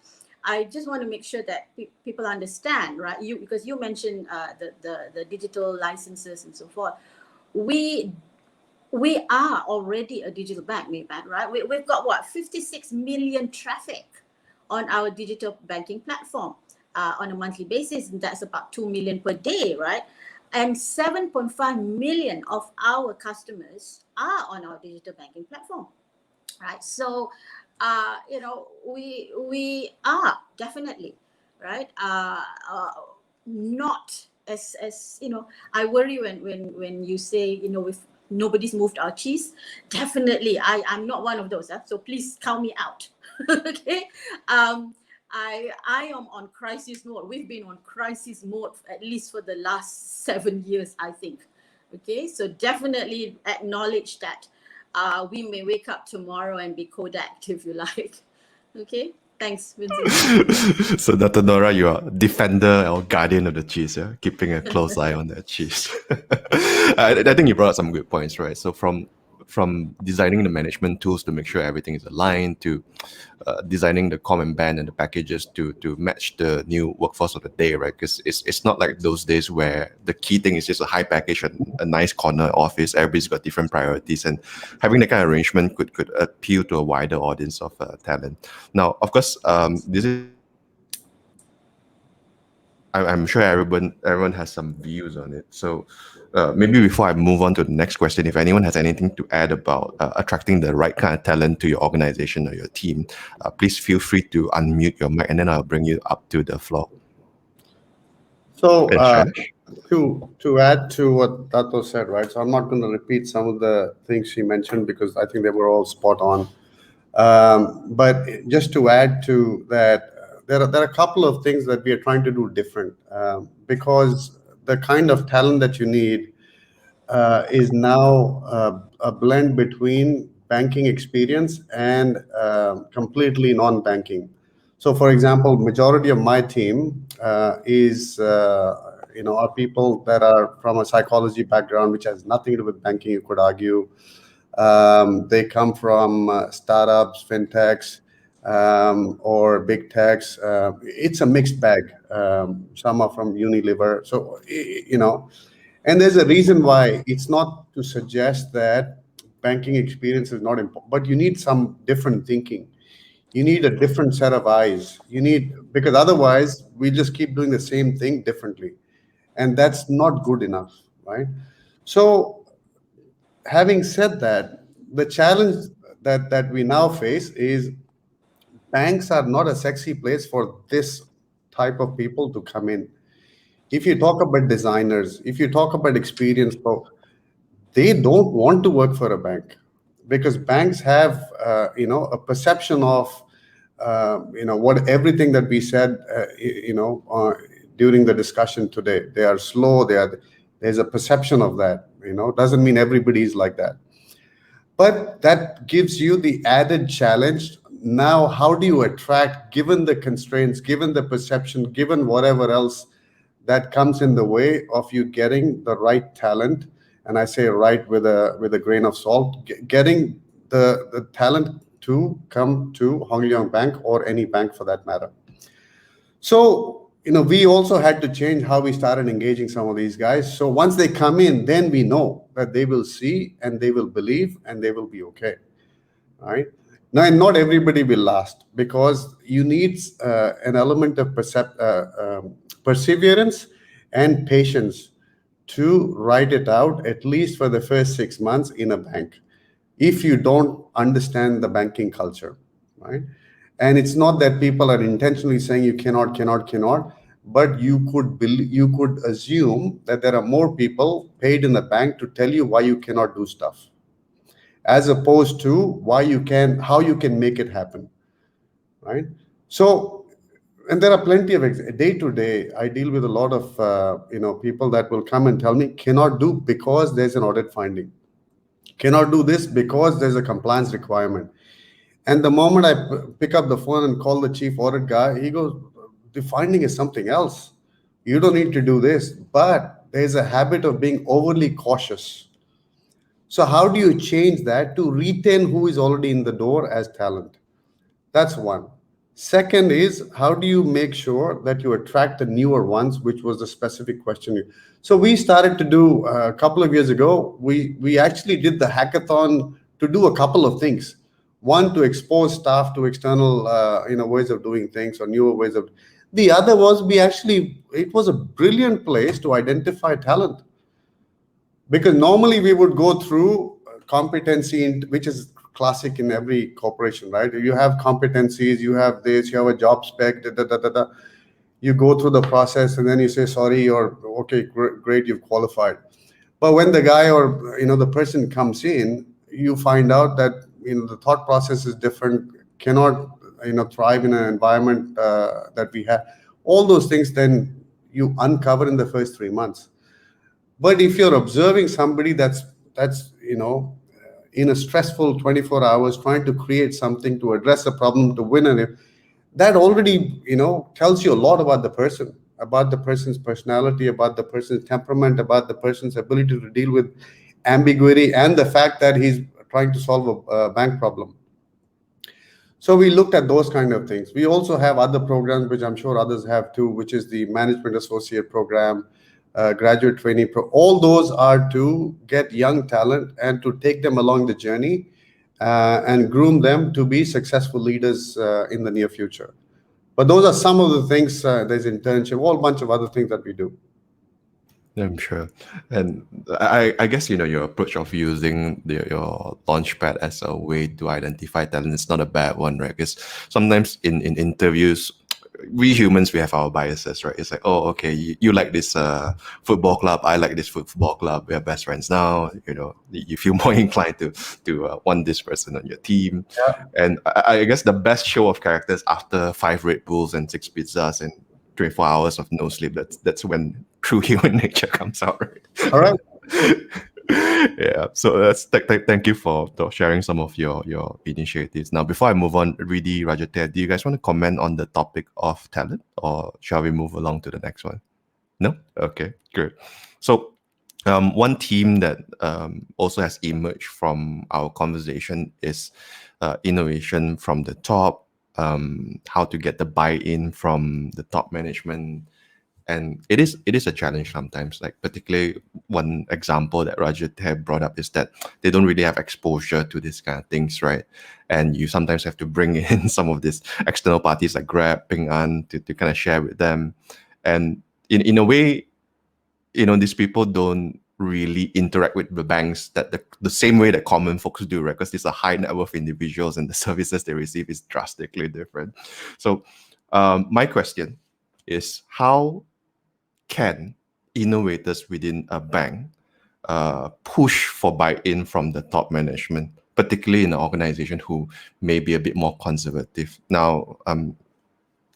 I just want to make sure that people understand, right? Because you mentioned the digital licenses and so forth. We are already a digital bank, Maybank, right? We've got what, 56 million traffic on our digital banking platform on a monthly basis, and that's about 2 million per day, right? And 7.5 million of our customers are on our digital banking platform, right? So, you know, we are definitely, right, not as you know, I worry when you say, you know, if nobody's moved our cheese. Definitely, I'm not one of those. So please count me out. Okay. I am on crisis mode. We've been on crisis mode at least for the last 7 years, I think. Okay, so definitely acknowledge that we may wake up tomorrow and be Kodak, if you like. Okay, thanks, Vincent. So, Dr. Nora, you are defender or guardian of the cheese, yeah? Keeping a close eye on that cheese. I think you brought up some good points, right? So from designing the management tools to make sure everything is aligned, to designing the common band and the packages to match the new workforce of the day, right? Because it's not like those days where the key thing is just a high package and a nice corner office. Everybody's got different priorities, and having that kind of arrangement could appeal to a wider audience of talent. Now, of course, this is, I'm sure everyone has some views on it. So maybe before I move on to the next question, if anyone has anything to add about attracting the right kind of talent to your organization or your team, please feel free to unmute your mic, and then I'll bring you up to the floor. So Shailesh? to add to what Dato said, right? So I'm not going to repeat some of the things she mentioned because I think they were all spot on. But just to add to that, there are a couple of things that we are trying to do different, because the kind of talent that you need is now a blend between banking experience and completely non-banking. So, for example, majority of my team is are people that are from a psychology background, which has nothing to do with banking, you could argue. They come from startups, fintechs, or big techs. It's a mixed bag. Some are from Unilever. So, and there's a reason why. It's not to suggest that banking experience is not important, but you need some different thinking. You need a different set of eyes. Because otherwise we just keep doing the same thing differently. And that's not good enough, right? So having said that, the challenge that we now face is banks are not a sexy place for this type of people to come in. If you talk about designers, if you talk about experience, they don't want to work for a bank because banks have, a perception of, what everything that we said, during the discussion today. They are slow. There's a perception of that. Doesn't mean everybody is like that. But that gives you the added challenge. Now, how do you attract, given the constraints, given the perception, given whatever else that comes in the way of you getting the right talent? And I say right with a grain of salt, getting the talent to come to Hong Leong Bank or any bank for that matter. So, we also had to change how we started engaging some of these guys. So once they come in, then we know that they will see and they will believe and they will be okay. All right. Now, and not everybody will last, because you need an element of perseverance and patience to write it out, at least for the first 6 months in a bank, if you don't understand the banking culture, right? And it's not that people are intentionally saying you cannot, but you could assume that there are more people paid in the bank to tell you why you cannot do stuff, as opposed to how you can make it happen, right? So, and there are plenty of day to day. I deal with a lot of people that will come and tell me cannot do because there's an audit finding, cannot do this because there's a compliance requirement. And the moment I pick up the phone and call the chief audit guy, he goes, the finding is something else. You don't need to do this. But there's a habit of being overly cautious. So how do you change that to retain who is already in the door as talent? That's one. Second is, how do you make sure that you attract the newer ones, which was the specific question. So we started to do a couple of years ago, we actually did the hackathon to do a couple of things. One, to expose staff to external ways of doing things or newer ways of. The other was it was a brilliant place to identify talent. Because normally we would go through competency, which is classic in every corporation, right? You have competencies, you have this, you have a job spec, You go through the process and then you say, sorry, or okay, great, you've qualified. But when the guy or the person comes in, you find out that the thought process is different, cannot thrive in an environment that we have. All those things then you uncover in the first 3 months. But if you're observing somebody that's in a stressful 24 hours trying to create something to address a problem, to win an, that already tells you a lot about the person, about the person's personality, about the person's temperament, about the person's ability to deal with ambiguity, and the fact that he's trying to solve a bank problem. So we looked at those kind of things. We also have other programs, which I'm sure others have too, which is the Management Associate Program, Graduate Trainee Program. All those are to get young talent and to take them along the journey and groom them to be successful leaders in the near future. But those are some of the things. There's internship, a whole bunch of other things that we do. I'm sure. And I guess, your approach of using your Launchpad as a way to identify talent is not a bad one, right? Because sometimes in interviews, we humans, we have our biases, right? It's like, oh, okay, you like this football club, I like this football club, we are best friends now. You feel more inclined to want this person on your team. Yeah. And I guess the best show of characters after 5 Red Bulls and 6 pizzas and 24 hours of no sleep, that's when true human nature comes out, right? All right. Yeah, so that's thank you for sharing some of your initiatives. Now, before I move on, Riddhi, Rajate, do you guys want to comment on the topic of talent, or shall we move along to the next one? No? Okay, good. So one theme that also has emerged from our conversation is innovation from the top, how to get the buy-in from the top management. And it is a challenge sometimes. Like, particularly one example that Rajat had brought up is that they don't really have exposure to these kind of things, right? And you sometimes have to bring in some of these external parties like Grab, Ping An to kind of share with them. And in a way, these people don't really interact with the banks that the same way that common folks do, right? Because these are high net worth individuals and the services they receive is drastically different. So my question is, how can innovators within a bank push for buy-in from the top management, particularly in an organization who may be a bit more conservative? Now,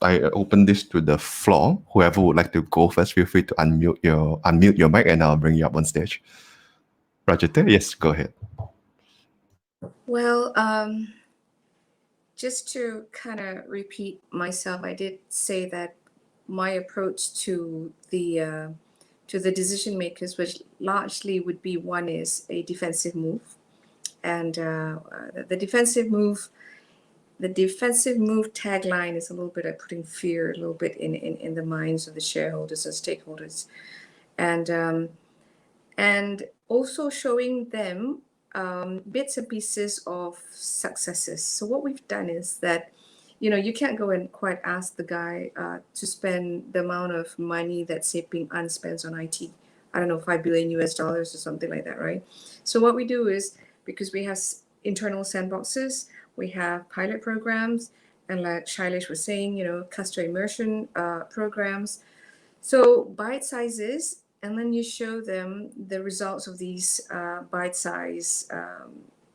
I open this to the floor. Whoever would like to go first, feel free to unmute your mic, and I'll bring you up on stage. Rajita, yes, go ahead. Well, just to kind of repeat myself, I did say that my approach to the decision makers, which largely would be one is a defensive move, and the defensive move. The defensive move tagline is a little bit of putting fear a little bit in the minds of the shareholders and stakeholders, and also showing them bits and pieces of successes. So what we've done is that, you can't go and quite ask the guy to spend the amount of money that's being unspent on IT. I don't know, $5 billion or something like that, right? So what we do is, because we have internal sandboxes, we have pilot programs, and like Shailesh was saying, customer immersion programs. So bite sizes, and then you show them the results of these bite size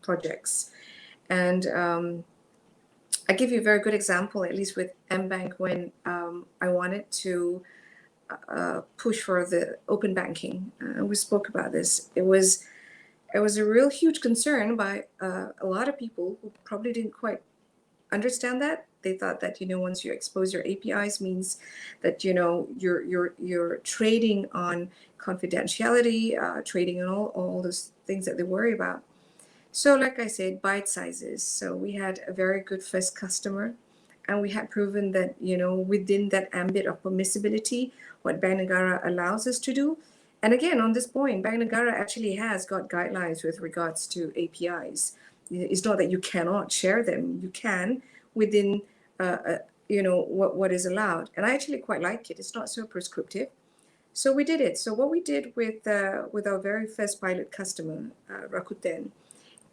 projects. And I give you a very good example, at least with Ambank, when I wanted to push for the open banking. We spoke about this. It was a real huge concern by a lot of people who probably didn't quite understand that. They thought that once you expose your APIs means that you're trading on confidentiality, trading on all those things that they worry about. So like I said, bite sizes. So we had a very good first customer, and we had proven that within that ambit of permissibility, what Bank Negara allows us to do. And again, on this point, Bank Negara actually has got guidelines with regards to APIs. It's not that you cannot share them. You can within what is allowed. And I actually quite like it. It's not so prescriptive. So we did it. So what we did with our very first pilot customer, Rakuten,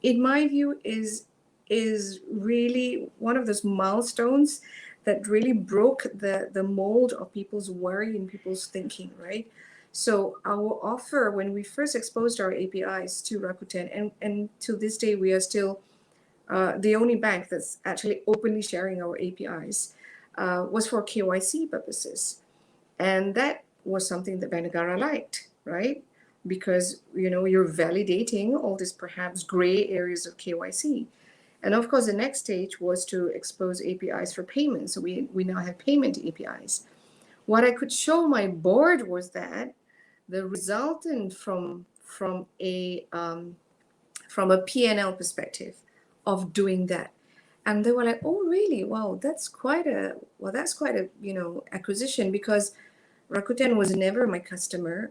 in my view, is really one of those milestones that really broke the mold of people's worry and people's thinking, right? So our offer, when we first exposed our APIs to Rakuten, and to this day we are still the only bank that's actually openly sharing our APIs, was for KYC purposes. And that was something that Bank Negara liked, right? Because you're validating all these perhaps gray areas of KYC. And of course, the next stage was to expose APIs for payments. So we now have payment APIs. What I could show my board was that the resultant from a P&L perspective of doing that. And they were like, oh, really? Wow, that's quite a acquisition, because Rakuten was never my customer,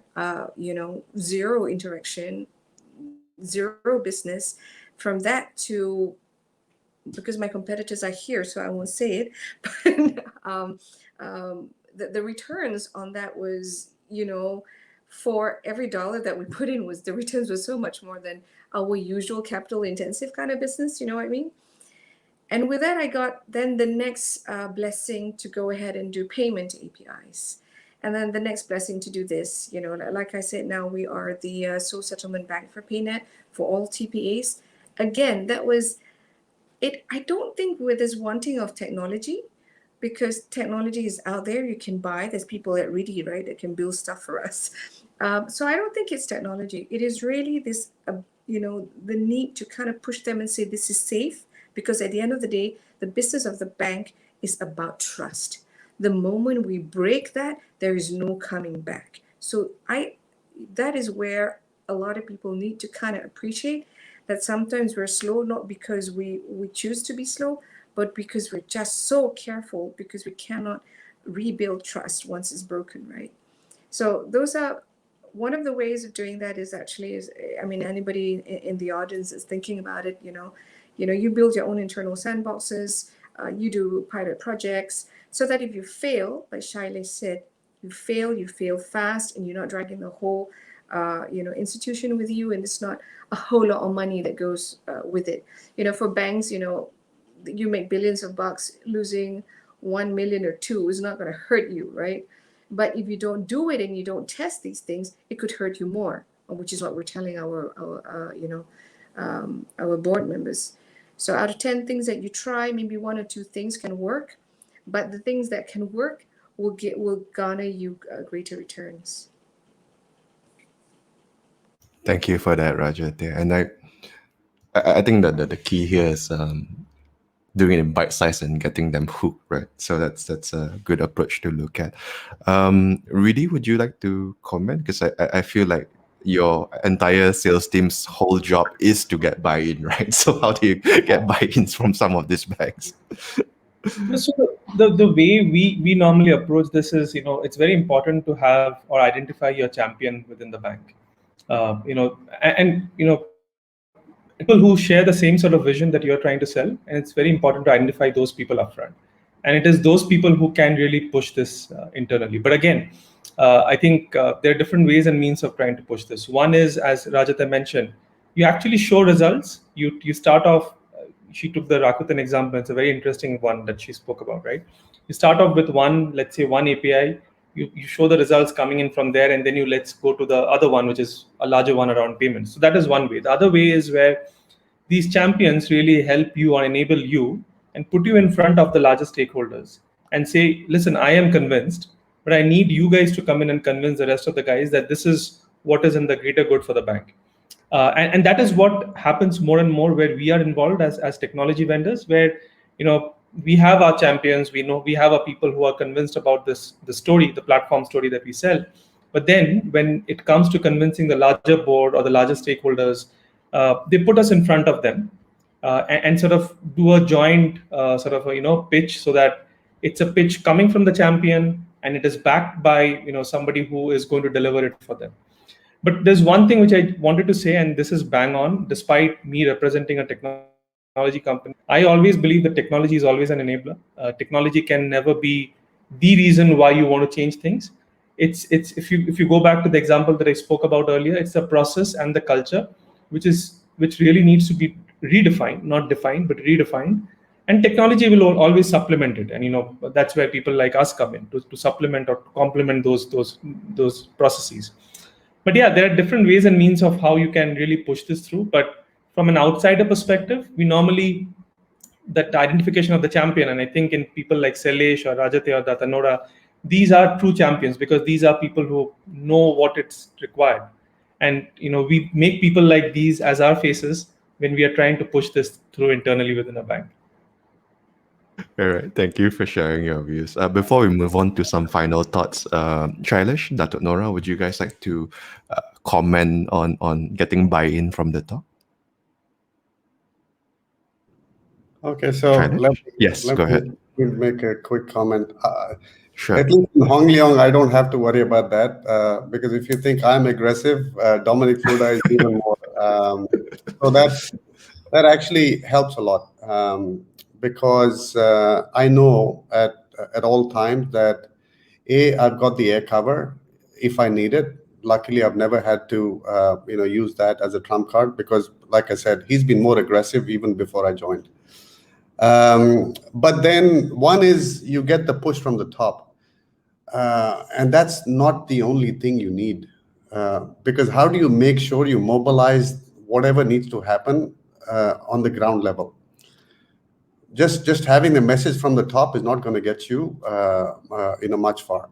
zero interaction, zero business. From that to, because my competitors are here, so I won't say it, but the returns on that was, for every dollar that we put in, the returns were so much more than our usual capital intensive kind of business, you know what I mean? And with that, I got then the next blessing to go ahead and do payment APIs. And then the next blessing to do this, like I said, now we are the sole settlement bank for PayNet for all TPAs. Again, that was it. I don't think with this wanting of technology, because technology is out there, you can buy. There's people at Riddhi, right, that can build stuff for us. So I don't think it's technology. It is really this, the need to kind of push them and say this is safe, because at the end of the day, the business of the bank is about trust. The moment we break that, there is no coming back. So that is where a lot of people need to kind of appreciate that sometimes we're slow, not because we choose to be slow, but because we're just so careful, because we cannot rebuild trust once it's broken, right? So those are one of the ways of doing that. Anybody in the audience is thinking about it, you build your own internal sandboxes, you do pilot projects, so that if you fail, like Shailesh said, you fail fast, and you're not dragging the whole institution with you, and it's not a whole lot of money that goes with it. For banks, you make billions of bucks, losing 1 million or 2 is not going to hurt you, right? But if you don't do it and you don't test these things, it could hurt you more, which is what we're telling our board members. So out of 10 things that you try, maybe 1 or 2 things can work, but the things that can work will garner you greater returns. Thank you for that, Rajat. Yeah. And I think that the key here is doing it in bite size and getting them hooked, right? So that's a good approach to look at. Riddhi, would you like to comment? Because I feel like your entire sales team's whole job is to get buy-in, right? So how do you get buy-ins from some of these banks? So the way we normally approach this is, it's very important to have or identify your champion within the bank. People who share the same sort of vision that you're trying to sell, and it's very important to identify those people upfront. And it is those people who can really push this internally. But again, I think there are different ways and means of trying to push this. One is, as Rajata mentioned, you actually show results. You start off. She took the Rakuten example. It's a very interesting one that she spoke about, right? You start off with one, let's say one API. You show the results coming in from there, and then let's go to the other one, which is a larger one around payments. So that is one way. The other way is where these champions really help you or enable you and put you in front of the larger stakeholders and say, listen, I am convinced, but I need you guys to come in and convince the rest of the guys that this is what is in the greater good for the bank. And that is what happens more and more where we are involved as technology vendors, where we have our champions, we have our people who are convinced about the story, the platform story that we sell. But then when it comes to convincing the larger board or the larger stakeholders, they put us in front of them and sort of do a joint sort of pitch, so that it's a pitch coming from the champion and it is backed by somebody who is going to deliver it for them. But there's one thing which I wanted to say, and this is bang on, despite me representing a technology company. I always believe that technology is always an enabler. Technology can never be the reason why you want to change things. It's if you go back to the example that I spoke about earlier, it's the process and the culture, which really needs to be redefined, not defined, but redefined. And technology will always supplement it, and that's where people like us come in to supplement or complement those processes. But yeah, there are different ways and means of how you can really push this through. But from an outsider perspective, we normally, that identification of the champion, and I think in people like Shailesh or Rajate or Dutta, Nora, these are true champions because these are people who know what it's required. And we make people like these as our faces when we are trying to push this through internally within a bank. All right. Thank you for sharing your views. Before we move on to some final thoughts, Shailesh, Datuk, Nora, would you guys like to comment on getting buy-in from the top? Okay, so Shailesh? Yes, go ahead. me make a quick comment. Sure. At least in Hong Leong, I don't have to worry about that because if you think I'm aggressive, Dominic Fuda is even more. So that actually helps a lot because I know at all times that I've got the air cover if I need it. Luckily, I've never had to use that as a trump card because, like I said, he's been more aggressive even before I joined. But then one is you get the push from the top. And that's not the only thing you need. Because how do you make sure you mobilize whatever needs to happen on the ground level? Just having the message from the top is not going to get you much far.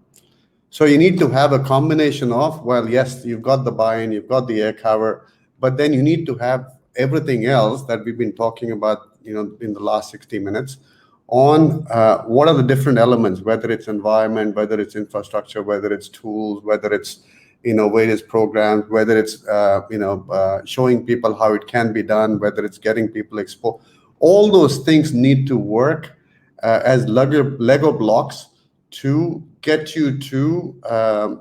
So you need to have a combination of, well, yes, you've got the buy-in, you've got the air cover, but then you need to have everything else that we've been talking about in the last 60 minutes on what are the different elements, whether it's environment, whether it's infrastructure, whether it's tools, whether it's various programs, whether it's showing people how it can be done, whether it's getting people exposed. All those things need to work as Lego blocks to get you to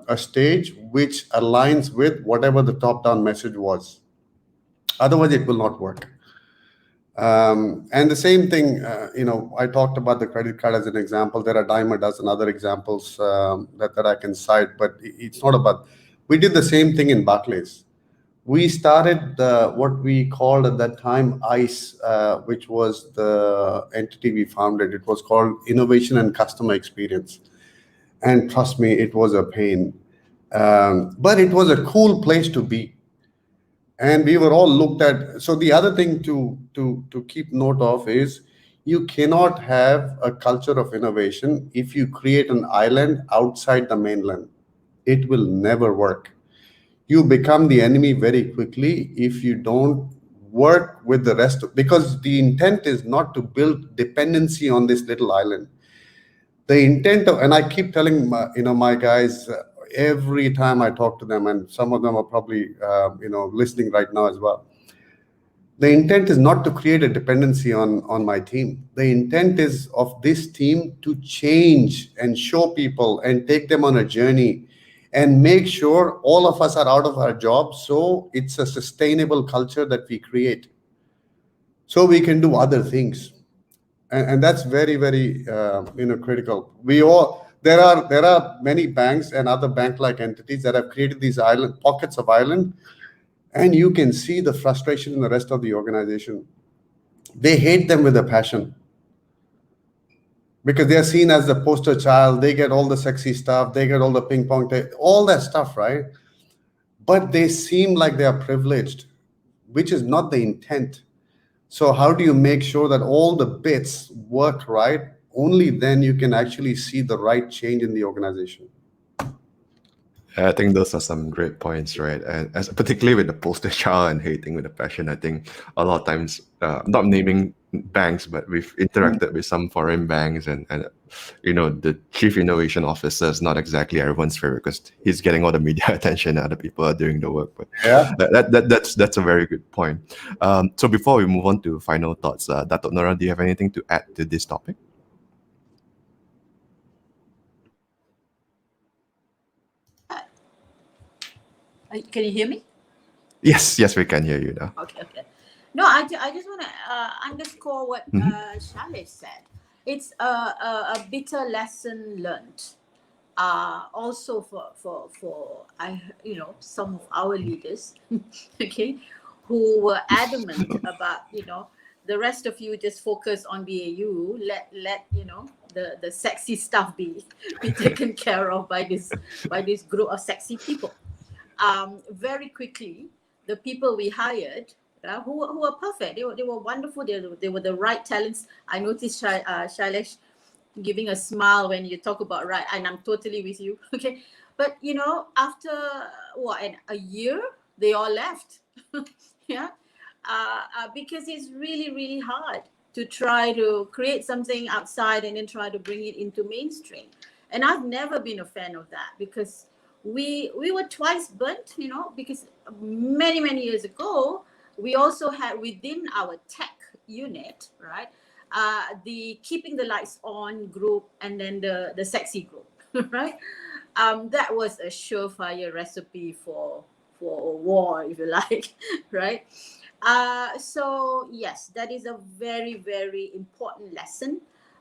a stage which aligns with whatever the top-down message was. Otherwise, it will not work. And the same thing, I talked about the credit card as an example. There are a dime a dozen other examples that I can cite, but it's not about. We did the same thing in Backbase. We started what we called at that time ICE, which was the entity we founded. It was called Innovation and Customer Experience. And trust me, it was a pain. But it was a cool place to be. And we were all looked at. So the other thing to keep note of is you cannot have a culture of innovation if you create an island outside the mainland. It will never work. you become the enemy very quickly if you don't work with the rest because the intent is not to build dependency on this little island. The intent of, and I keep telling my guys every time I talk to them, and some of them are probably listening right now as well. The intent is not to create a dependency on my team. The intent is of this team to change and show people and take them on a journey and make sure all of us are out of our jobs. So it's a sustainable culture that we create so we can do other things. And that's very, very critical. There are many banks and other bank-like entities that have created these pockets of island, and you can see the frustration in the rest of the organization. They hate them with a passion because they are seen as the poster child. They get all the sexy stuff. They get all the ping pong, all that stuff, right? But they seem like they are privileged, which is not the intent. So how do you make sure that all the bits work right? Only then you can actually see the right change in the organization. I think those are some great points, right? And as particularly with the poster child and hating with a passion, I think a lot of times, not naming banks, but we've interacted with some foreign banks, and the chief innovation officer is not exactly everyone's favorite because he's getting all the media attention. Other people are doing the work, but Yeah, that's a very good point. So before we move on to final thoughts, Datuk Nora, do you have anything to add to this topic? Can you hear me? Yes, we can hear you now. Okay. No, I just want to underscore what Shailesh said. It's a bitter lesson learned. Also for some of our leaders, okay, who were adamant about the rest of you just focus on BAU. Let the sexy stuff be taken care of by this group of sexy people. Very quickly, the people we hired, who were perfect, they were wonderful. They were the right talents. I noticed Shailesh giving a smile when you talk about right, and I'm totally with you. Okay, but after a year, they all left. Yeah, because it's really, really hard to try to create something outside and then try to bring it into mainstream. And I've never been a fan of that because we were twice burnt, because many years ago, we also had within our tech unit, right, the keeping the lights on group and then the sexy group, right? That was a surefire recipe for war, if you like, right? So yes, that is a very, very important lesson.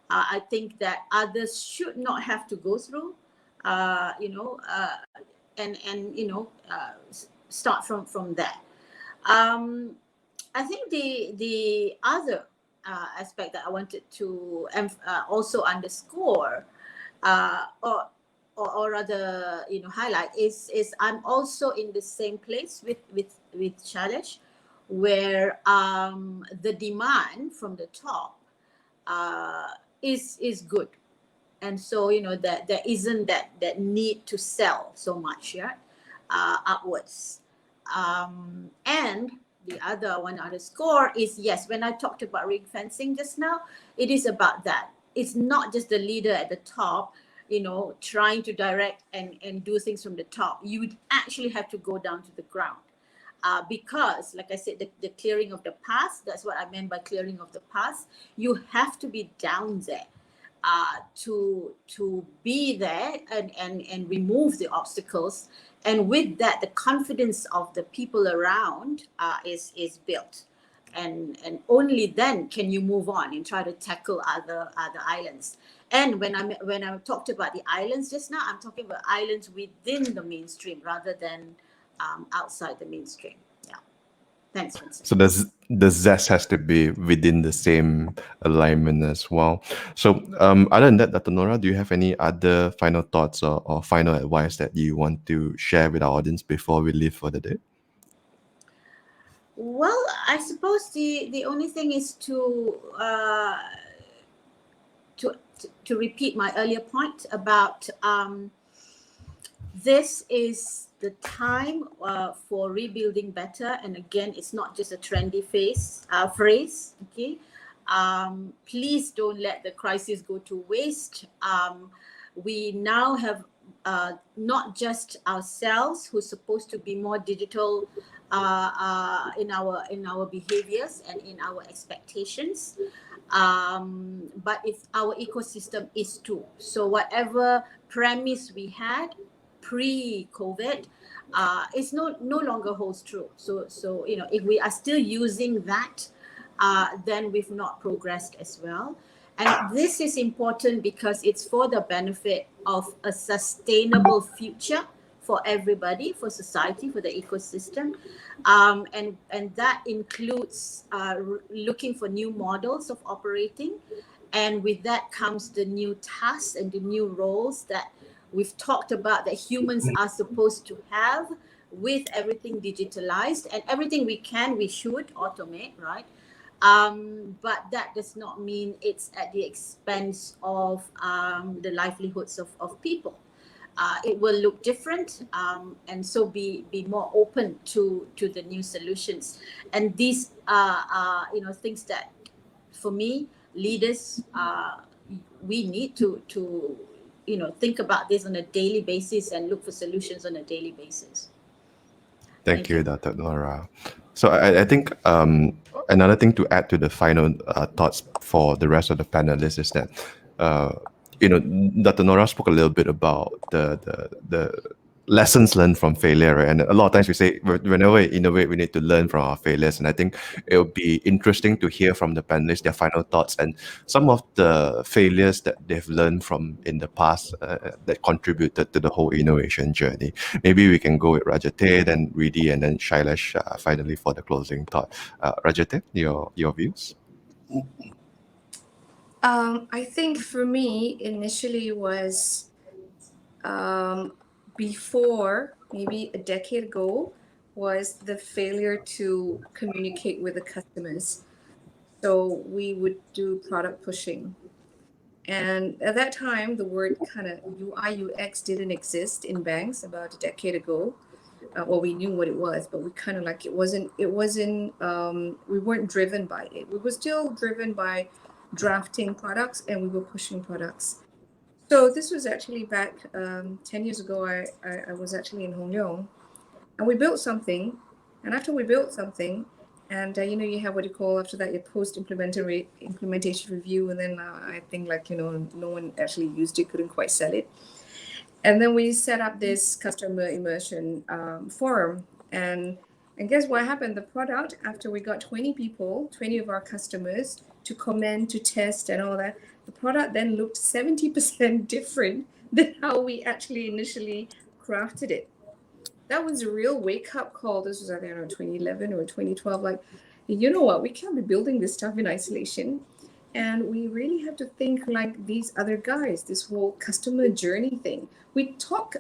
I think that others should not have to go through, start from that. I think the other aspect that I wanted to also underscore, or rather highlight is I'm also in the same place with Shailesh, where the demand from the top is good, and so that there isn't that need to sell so much, yeah, upwards. And the other one underscore is, yes, when I talked about ring fencing just now, it is about that. It's not just the leader at the top trying to direct and do things from the top. You would actually have to go down to the ground. Because, like I said, the clearing of the path, that's what I meant by clearing of the path. You have to be down there to be there and remove the obstacles. And with that, the confidence of the people around is built. And only then can you move on and try to tackle other islands. And when I talked about the islands just now, I'm talking about islands within the mainstream rather than outside the mainstream. Yeah. Thanks, Vincent. So the zest has to be within the same alignment as well. So other than that, Dr. Nora, do you have any other final thoughts or final advice that you want to share with our audience before we leave for the day? Well, I suppose the only thing is to repeat my earlier point about This is the time for rebuilding better. And again, it's not just a trendy phrase. Okay, please don't let the crisis go to waste. We now have not just ourselves who's supposed to be more digital in our behaviors and in our expectations, but it's our ecosystem is too. So whatever premise we had pre-COVID, it's no longer holds true. So if we are still using that, then we've not progressed as well. And this is important because it's for the benefit of a sustainable future for everybody, for society, for the ecosystem. And that includes looking for new models of operating. And with that comes the new tasks and the new roles that we've talked about that humans are supposed to have with everything digitalized, and everything we should automate, right? But that does not mean it's at the expense of the livelihoods of people. It will look different, and so be more open to the new solutions. And these are things that, for me, leaders, we need to think about this on a daily basis and look for solutions on a daily basis. Thank you, Dr. Nora. So I think another thing to add to the final thoughts for the rest of the panelists is that Dr. Nora spoke a little bit about the lessons learned from failure, right? And a lot of times we say whenever we innovate, we need to learn from our failures. And I think it would be interesting to hear from the panelists their final thoughts and some of the failures that they've learned from in the past that contributed to the whole innovation journey. Maybe we can go with Rajate, then Riddhi, and then Shailesh finally for the closing thought. Rajate, your views? I think for me, initially was before, maybe a decade ago, was the failure to communicate with the customers. So we would do product pushing. And at that time, the word kind of UI, UX didn't exist in banks about a decade ago. Well, we knew what it was, but we kind of like, we weren't driven by it. We were still driven by drafting products, and we were pushing products. So this was actually back 10 years ago. I was actually in Leong, and we built something. And after we built something, and you have what you call after that your implementation review, and then I think no one actually used it, couldn't quite sell it. And then we set up this customer immersion forum, and guess what happened? The product, after we got 20 people, 20 of our customers to comment, to test and all that, the product then looked 70% different than how we actually initially crafted it. That was a real wake-up call. This was, I don't know, 2011 or 2012. Like, you know what? We can't be building this stuff in isolation. And we really have to think like these other guys, this whole customer journey thing. We talk,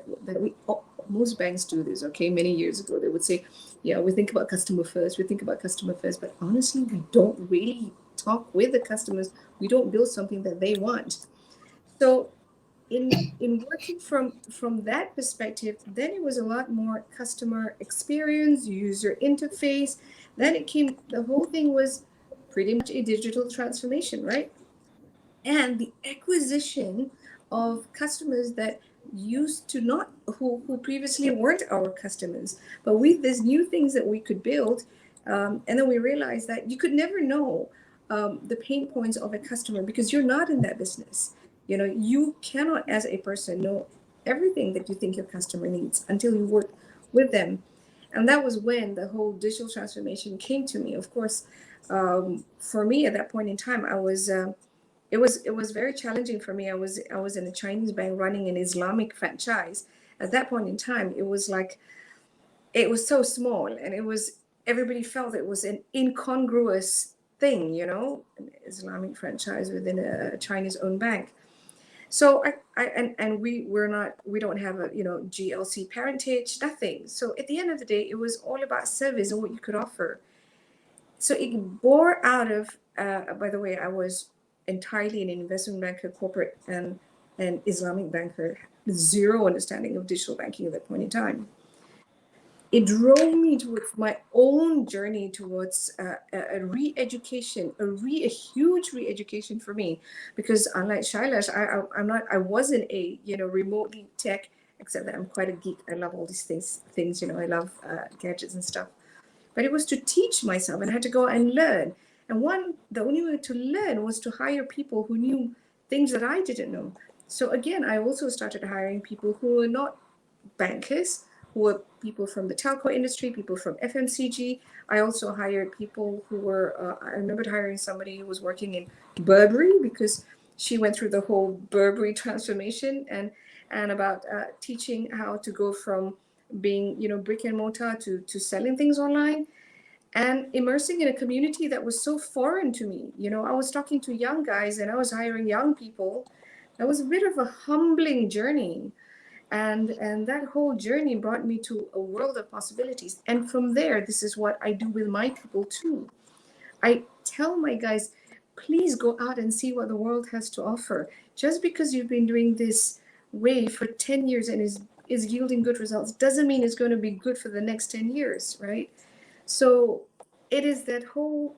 most banks do this, okay? Many years ago, they would say, yeah, we think about customer first. But honestly, we don't really talk with the customers. We don't build something that they want. So in working from that perspective, then it was a lot more customer experience, user interface. Then the whole thing was pretty much a digital transformation, right? And the acquisition of customers that used to not, who previously weren't our customers, but with these new things that we could build, and then we realized that you could never know the pain points of a customer because you're not in that business. You cannot, as a person, know everything that you think your customer needs until you work with them. And that was when the whole digital transformation came to me. Of course, for me at that point in time, it was very challenging for me. I was in a Chinese bank running an Islamic franchise. At that point in time, it was so small, and everybody felt it was an incongruous thing, an Islamic franchise within a Chinese-owned bank. So we don't have a GLC parentage, nothing. So at the end of the day, it was all about service and what you could offer. So it bore out of. By the way, I was entirely an investment banker, corporate, and an Islamic banker, zero understanding of digital banking at that point in time. It drove me towards my own journey towards a re-education, a huge re-education for me, because unlike Shailesh, I wasn't a remotely tech, except that I'm quite a geek. I love all these things. I love gadgets and stuff. But it was to teach myself, and I had to go and learn. And the only way to learn was to hire people who knew things that I didn't know. So again, I also started hiring people who were not bankers, who were people from the telco industry, people from FMCG. I also hired people who were, I remembered hiring somebody who was working in Burberry, because she went through the whole Burberry transformation, and about teaching how to go from being, brick and mortar to selling things online, and immersing in a community that was so foreign to me. I was talking to young guys and I was hiring young people. That was a bit of a humbling journey. And that whole journey brought me to a world of possibilities. And from there, this is what I do with my people too. I tell my guys, please go out and see what the world has to offer. Just because you've been doing this way for 10 years and is yielding good results doesn't mean it's going to be good for the next 10 years, right? So it is that whole,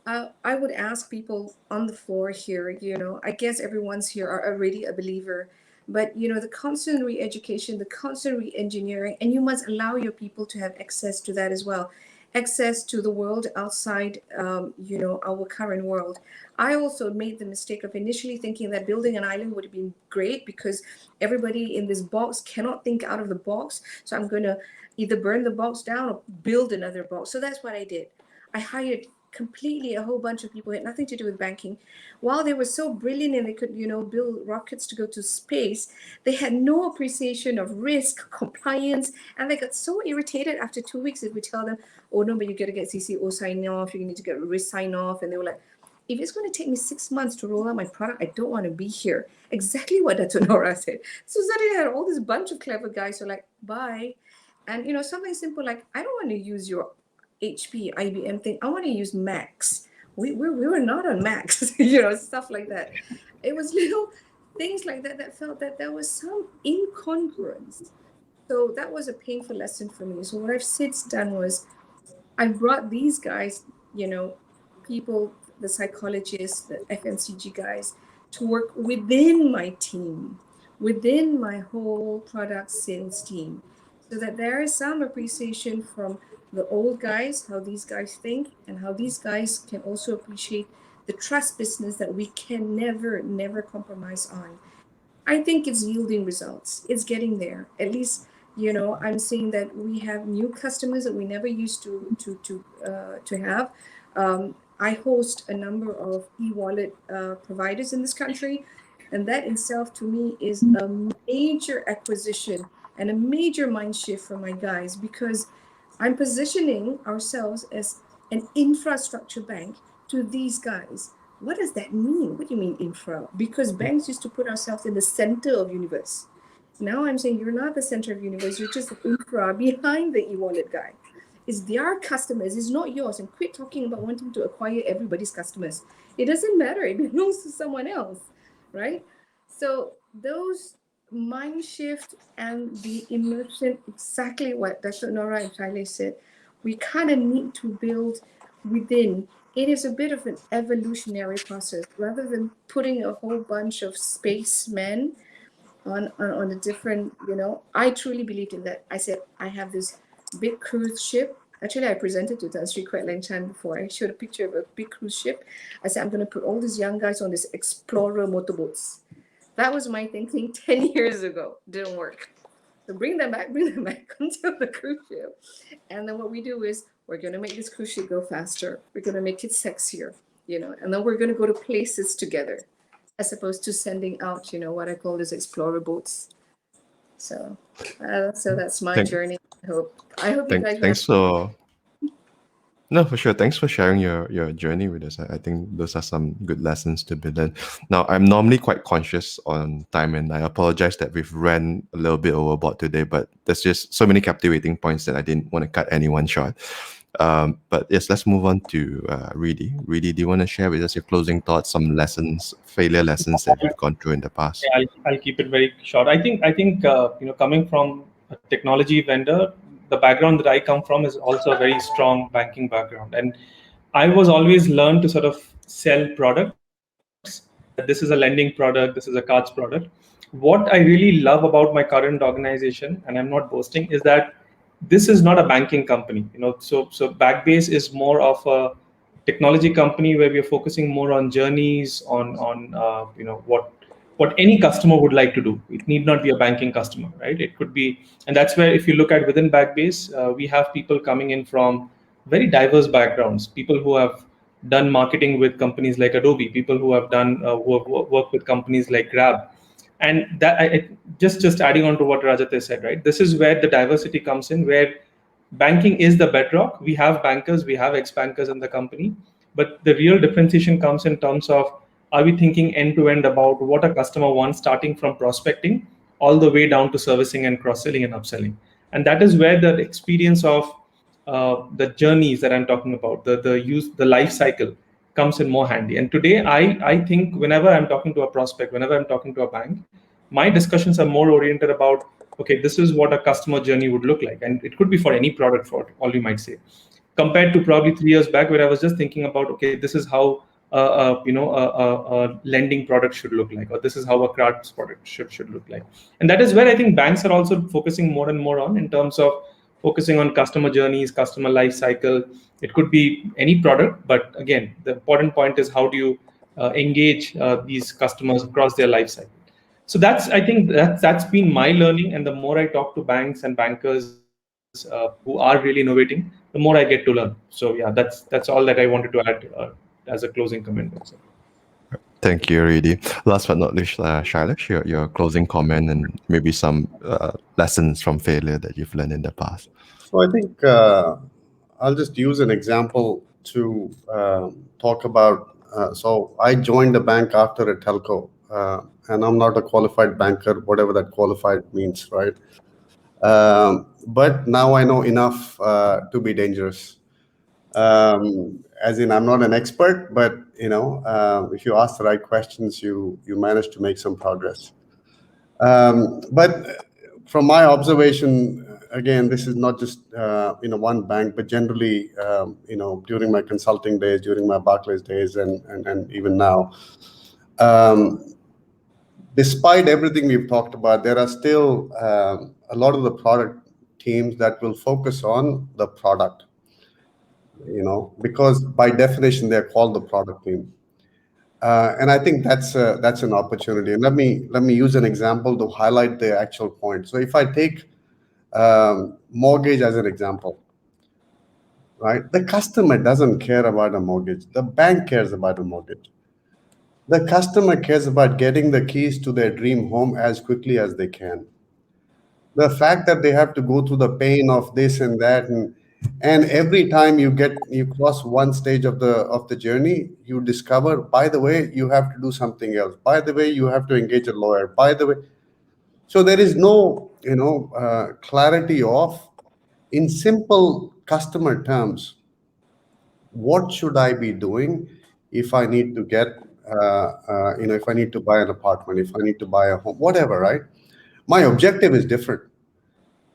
I would ask people on the floor here, I guess everyone's here are already a believer, but the constant re-education, the constant re-engineering, and you must allow your people to have access to that as well. Access to the world outside, our current world. I also made the mistake of initially thinking that building an island would have been great because everybody in this box cannot think out of the box. So I'm going to either burn the box down or build another box. So that's what I did. I hired completely a whole bunch of people who had nothing to do with banking. While they were so brilliant and they could, build rockets to go to space, they had no appreciation of risk, compliance, and they got so irritated after 2 weeks if we tell them, oh no, but you got to get CCO sign off, you need to get risk sign off, and they were like, if it's going to take me 6 months to roll out my product, I don't want to be here. Exactly what Datuk Nora said. So suddenly I had all this bunch of clever guys who are like, bye. And something simple like, I don't want to use your HP, IBM thing. I want to use Macs. We were not on Macs, stuff like that. It was little things like that felt that there was some incongruence. So that was a painful lesson for me. So what I've since done was I brought these guys, people, the psychologists, the FMCG guys, to work within my team, within my whole product sales team, so that there is some appreciation from the old guys, how these guys think, and how these guys can also appreciate the trust business that we can never compromise on. I think it's yielding results. It's getting there. At least, I'm seeing that we have new customers that we never used to have. I host a number of e-wallet providers in this country, and that itself to me is a major acquisition and a major mind shift for my guys, because I'm positioning ourselves as an infrastructure bank to these guys. What does that mean? What do you mean infra? Because banks used to put ourselves in the center of universe. Now I'm saying you're not the center of universe, you're just the infra behind the e-wallet guy. It's their customers, it's not yours. And quit talking about wanting to acquire everybody's customers. It doesn't matter, it belongs to someone else, right? So those mind shift and the immersion, exactly what Datuk Nora and Shailesh said, we kind of need to build within. It is a bit of an evolutionary process. Rather than putting a whole bunch of spacemen on a different, I truly believed in that. I said, I have this big cruise ship. Actually, I presented to Tan Sri Kwek Leng Chan before. I showed a picture of a big cruise ship. I said, I'm going to put all these young guys on this Explorer motorboats. That was my thinking 10 years ago. Didn't work. So bring them back onto the cruise ship. And then what we do is we're going to make this cruise ship go faster. We're going to make it sexier, and then we're going to go to places together, as opposed to sending out, what I call these explorer boats. So that's my journey. I hope you guys. Thanks for. No, for sure. Thanks for sharing your journey with us. I think those are some good lessons to be learned. Now, I'm normally quite conscious on time, and I apologize that we've ran a little bit overboard today, but there's just so many captivating points that I didn't want to cut anyone short. But yes, let's move on to Riddhi. Riddhi, do you want to share with us your closing thoughts, some lessons, failure lessons that you've gone through in the past? Yeah, I'll keep it very short. I think coming from a technology vendor, the background that I come from is also a very strong banking background, and I was always learned to sort of sell products. That this is a lending product, this is a cards product. What I really love about my current organization, and I'm not boasting, is that this is not a banking company. So Backbase is more of a technology company where we are focusing more on journeys, on what any customer would like to do. It need not be a banking customer, right? It could be, and that's where if you look at within Backbase, we have people coming in from very diverse backgrounds. People who have done marketing with companies like Adobe, people who have done worked with companies like Grab, and that just adding on to what Rajat said, right? This is where the diversity comes in, where banking is the bedrock. We have bankers, we have ex-bankers in the company, but the real differentiation comes in terms of, are we thinking end to end about what a customer wants, starting from prospecting all the way down to servicing and cross-selling and upselling. And that is where the experience of the journeys that I'm talking about, the life cycle comes in more handy. And today, I think whenever I'm talking to a prospect, whenever I'm talking to a bank, my discussions are more oriented about, okay, this is what a customer journey would look like, and it could be for any product, for all you might say, compared to probably 3 years back, where I was just thinking about, okay, this is how a lending product should look like, or this is how a cards product should look like. And that is where I think banks are also focusing more and more on, in terms of focusing on customer journeys, customer life cycle. It could be any product, but again, the important point is how do you engage these customers across their life cycle. So I think that's been my learning, and the more I talk to banks and bankers who are really innovating, the more I get to learn. So yeah, that's all that I wanted to add as a closing comment. Thank you, Riddhi. Last but not least, Shailesh, your closing comment and maybe some lessons from failure that you've learned in the past. So I think I'll just use an example to talk about. So I joined the bank after a telco, and I'm not a qualified banker, whatever that qualified means, right? But now I know enough to be dangerous. As in, I'm not an expert, but if you ask the right questions, you manage to make some progress. But from my observation, again, this is not just one bank, but generally, during my consulting days, during my Barclays days, and even now, despite everything we've talked about, there are still a lot of the product teams that will focus on the product, because by definition they're called the product team. And I think that's an opportunity. And let me use an example to highlight the actual point. So if I take mortgage as an example, right? The customer doesn't care about a mortgage. The bank cares about a mortgage. The customer cares about getting the keys to their dream home as quickly as they can. The fact that they have to go through the pain of this and that, and every time you cross one stage of the journey, you discover, by the way, you have to do something else. By the way, you have to engage a lawyer. By the way, so there is no clarity of, in simple customer terms, what should I be doing if I need to get if I need to buy an apartment, if I need to buy a home, whatever, right? My objective is different.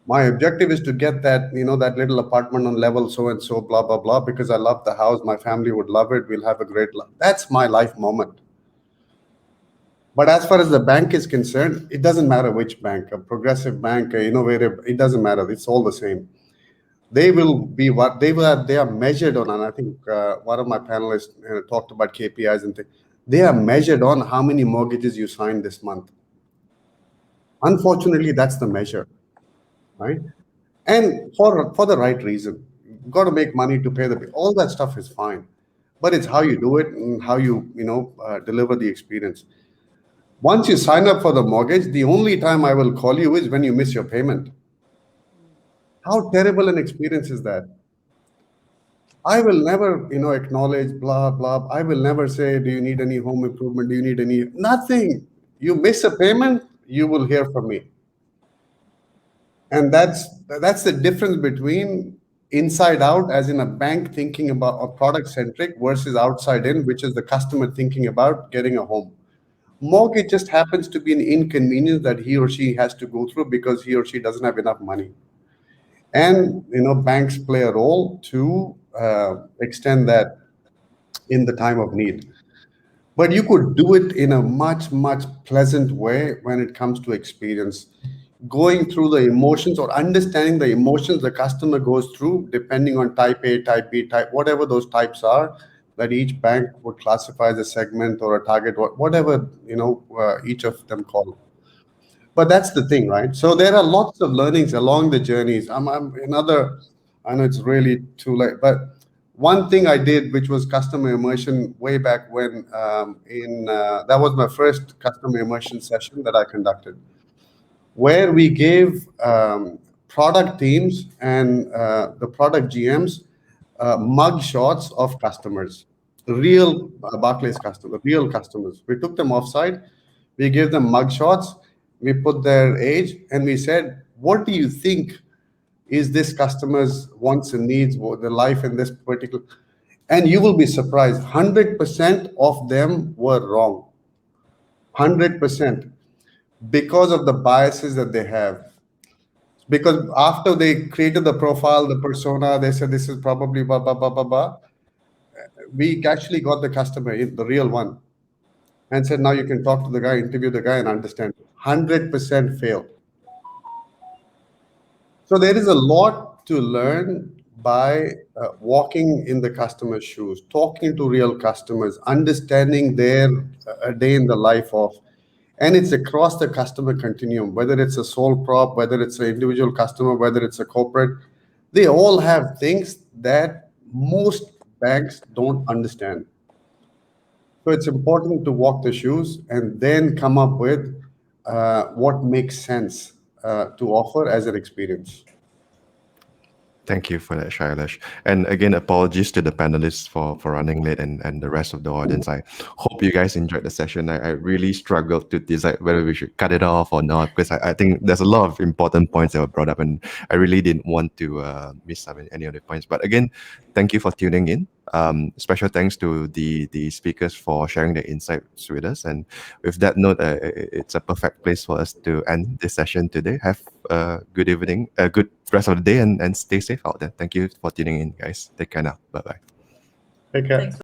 My objective is to get that, that little apartment on level so and so, blah, blah, blah, because I love the house. My family would love it. We'll have a great life. That's my life moment. But as far as the bank is concerned, it doesn't matter which bank, a progressive bank, a innovative, it doesn't matter. It's all the same. They will be what they are measured on. And I think one of my panelists talked about KPIs and things. They are measured on how many mortgages you signed this month. Unfortunately, that's the measure. Right? And for the right reason. You've got to make money to pay the bill. All that stuff is fine. But it's how you do it and how you deliver the experience. Once you sign up for the mortgage, the only time I will call you is when you miss your payment. How terrible an experience is that? I will never, acknowledge, blah, blah. I will never say, do you need any home improvement? Do you need any? Nothing. You miss a payment, you will hear from me. And that's the difference between, inside out, as in a bank thinking about a product centric, versus outside in, which is the customer thinking about getting a home. Mortgage just happens to be an inconvenience that he or she has to go through because he or she doesn't have enough money. And banks play a role to extend that in the time of need. But you could do it in a much, much pleasant way when it comes to experience. Going through the emotions or understanding the emotions the customer goes through, depending on type A, type B, type, whatever those types are, that each bank would classify as a segment or a target, whatever, each of them call. But that's the thing, right? So there are lots of learnings along the journeys. I know it's really too late, but one thing I did, which was customer immersion way back when, that was my first customer immersion session that I conducted, where we gave product teams and the product GMs mug shots of customers, real Barclays customers, real customers. We took them offside, we gave them mug shots, we put their age, and we said, what do you think is this customer's wants and needs, the life in this particular? And you will be surprised, 100% of them were wrong. 100%. Because of the biases that they have. Because after they created the profile, the persona, they said this is probably blah, blah, blah, blah, blah. We actually got the customer, the real one, and said, now you can talk to the guy, interview the guy and understand. 100% failed. So there is a lot to learn by walking in the customer's shoes, talking to real customers, understanding their day in the life of. And it's across the customer continuum, whether it's a sole prop, whether it's an individual customer, whether it's a corporate. They all have things that most banks don't understand. So it's important to walk the shoes and then come up with what makes sense to offer as an experience. Thank you for that, Shailesh. And again, apologies to the panelists for running late and the rest of the audience. I hope you guys enjoyed the session. I really struggled to decide whether we should cut it off or not, because I think there's a lot of important points that were brought up, and I really didn't want to miss any of the points. But again, thank you for tuning in. Special thanks to the speakers for sharing their insights with us. And with that note, it's a perfect place for us to end this session today. Have a good evening, a good rest of the day, and stay safe out there. Thank you for tuning in, guys. Take care now. Bye-bye. Take care. Thanks.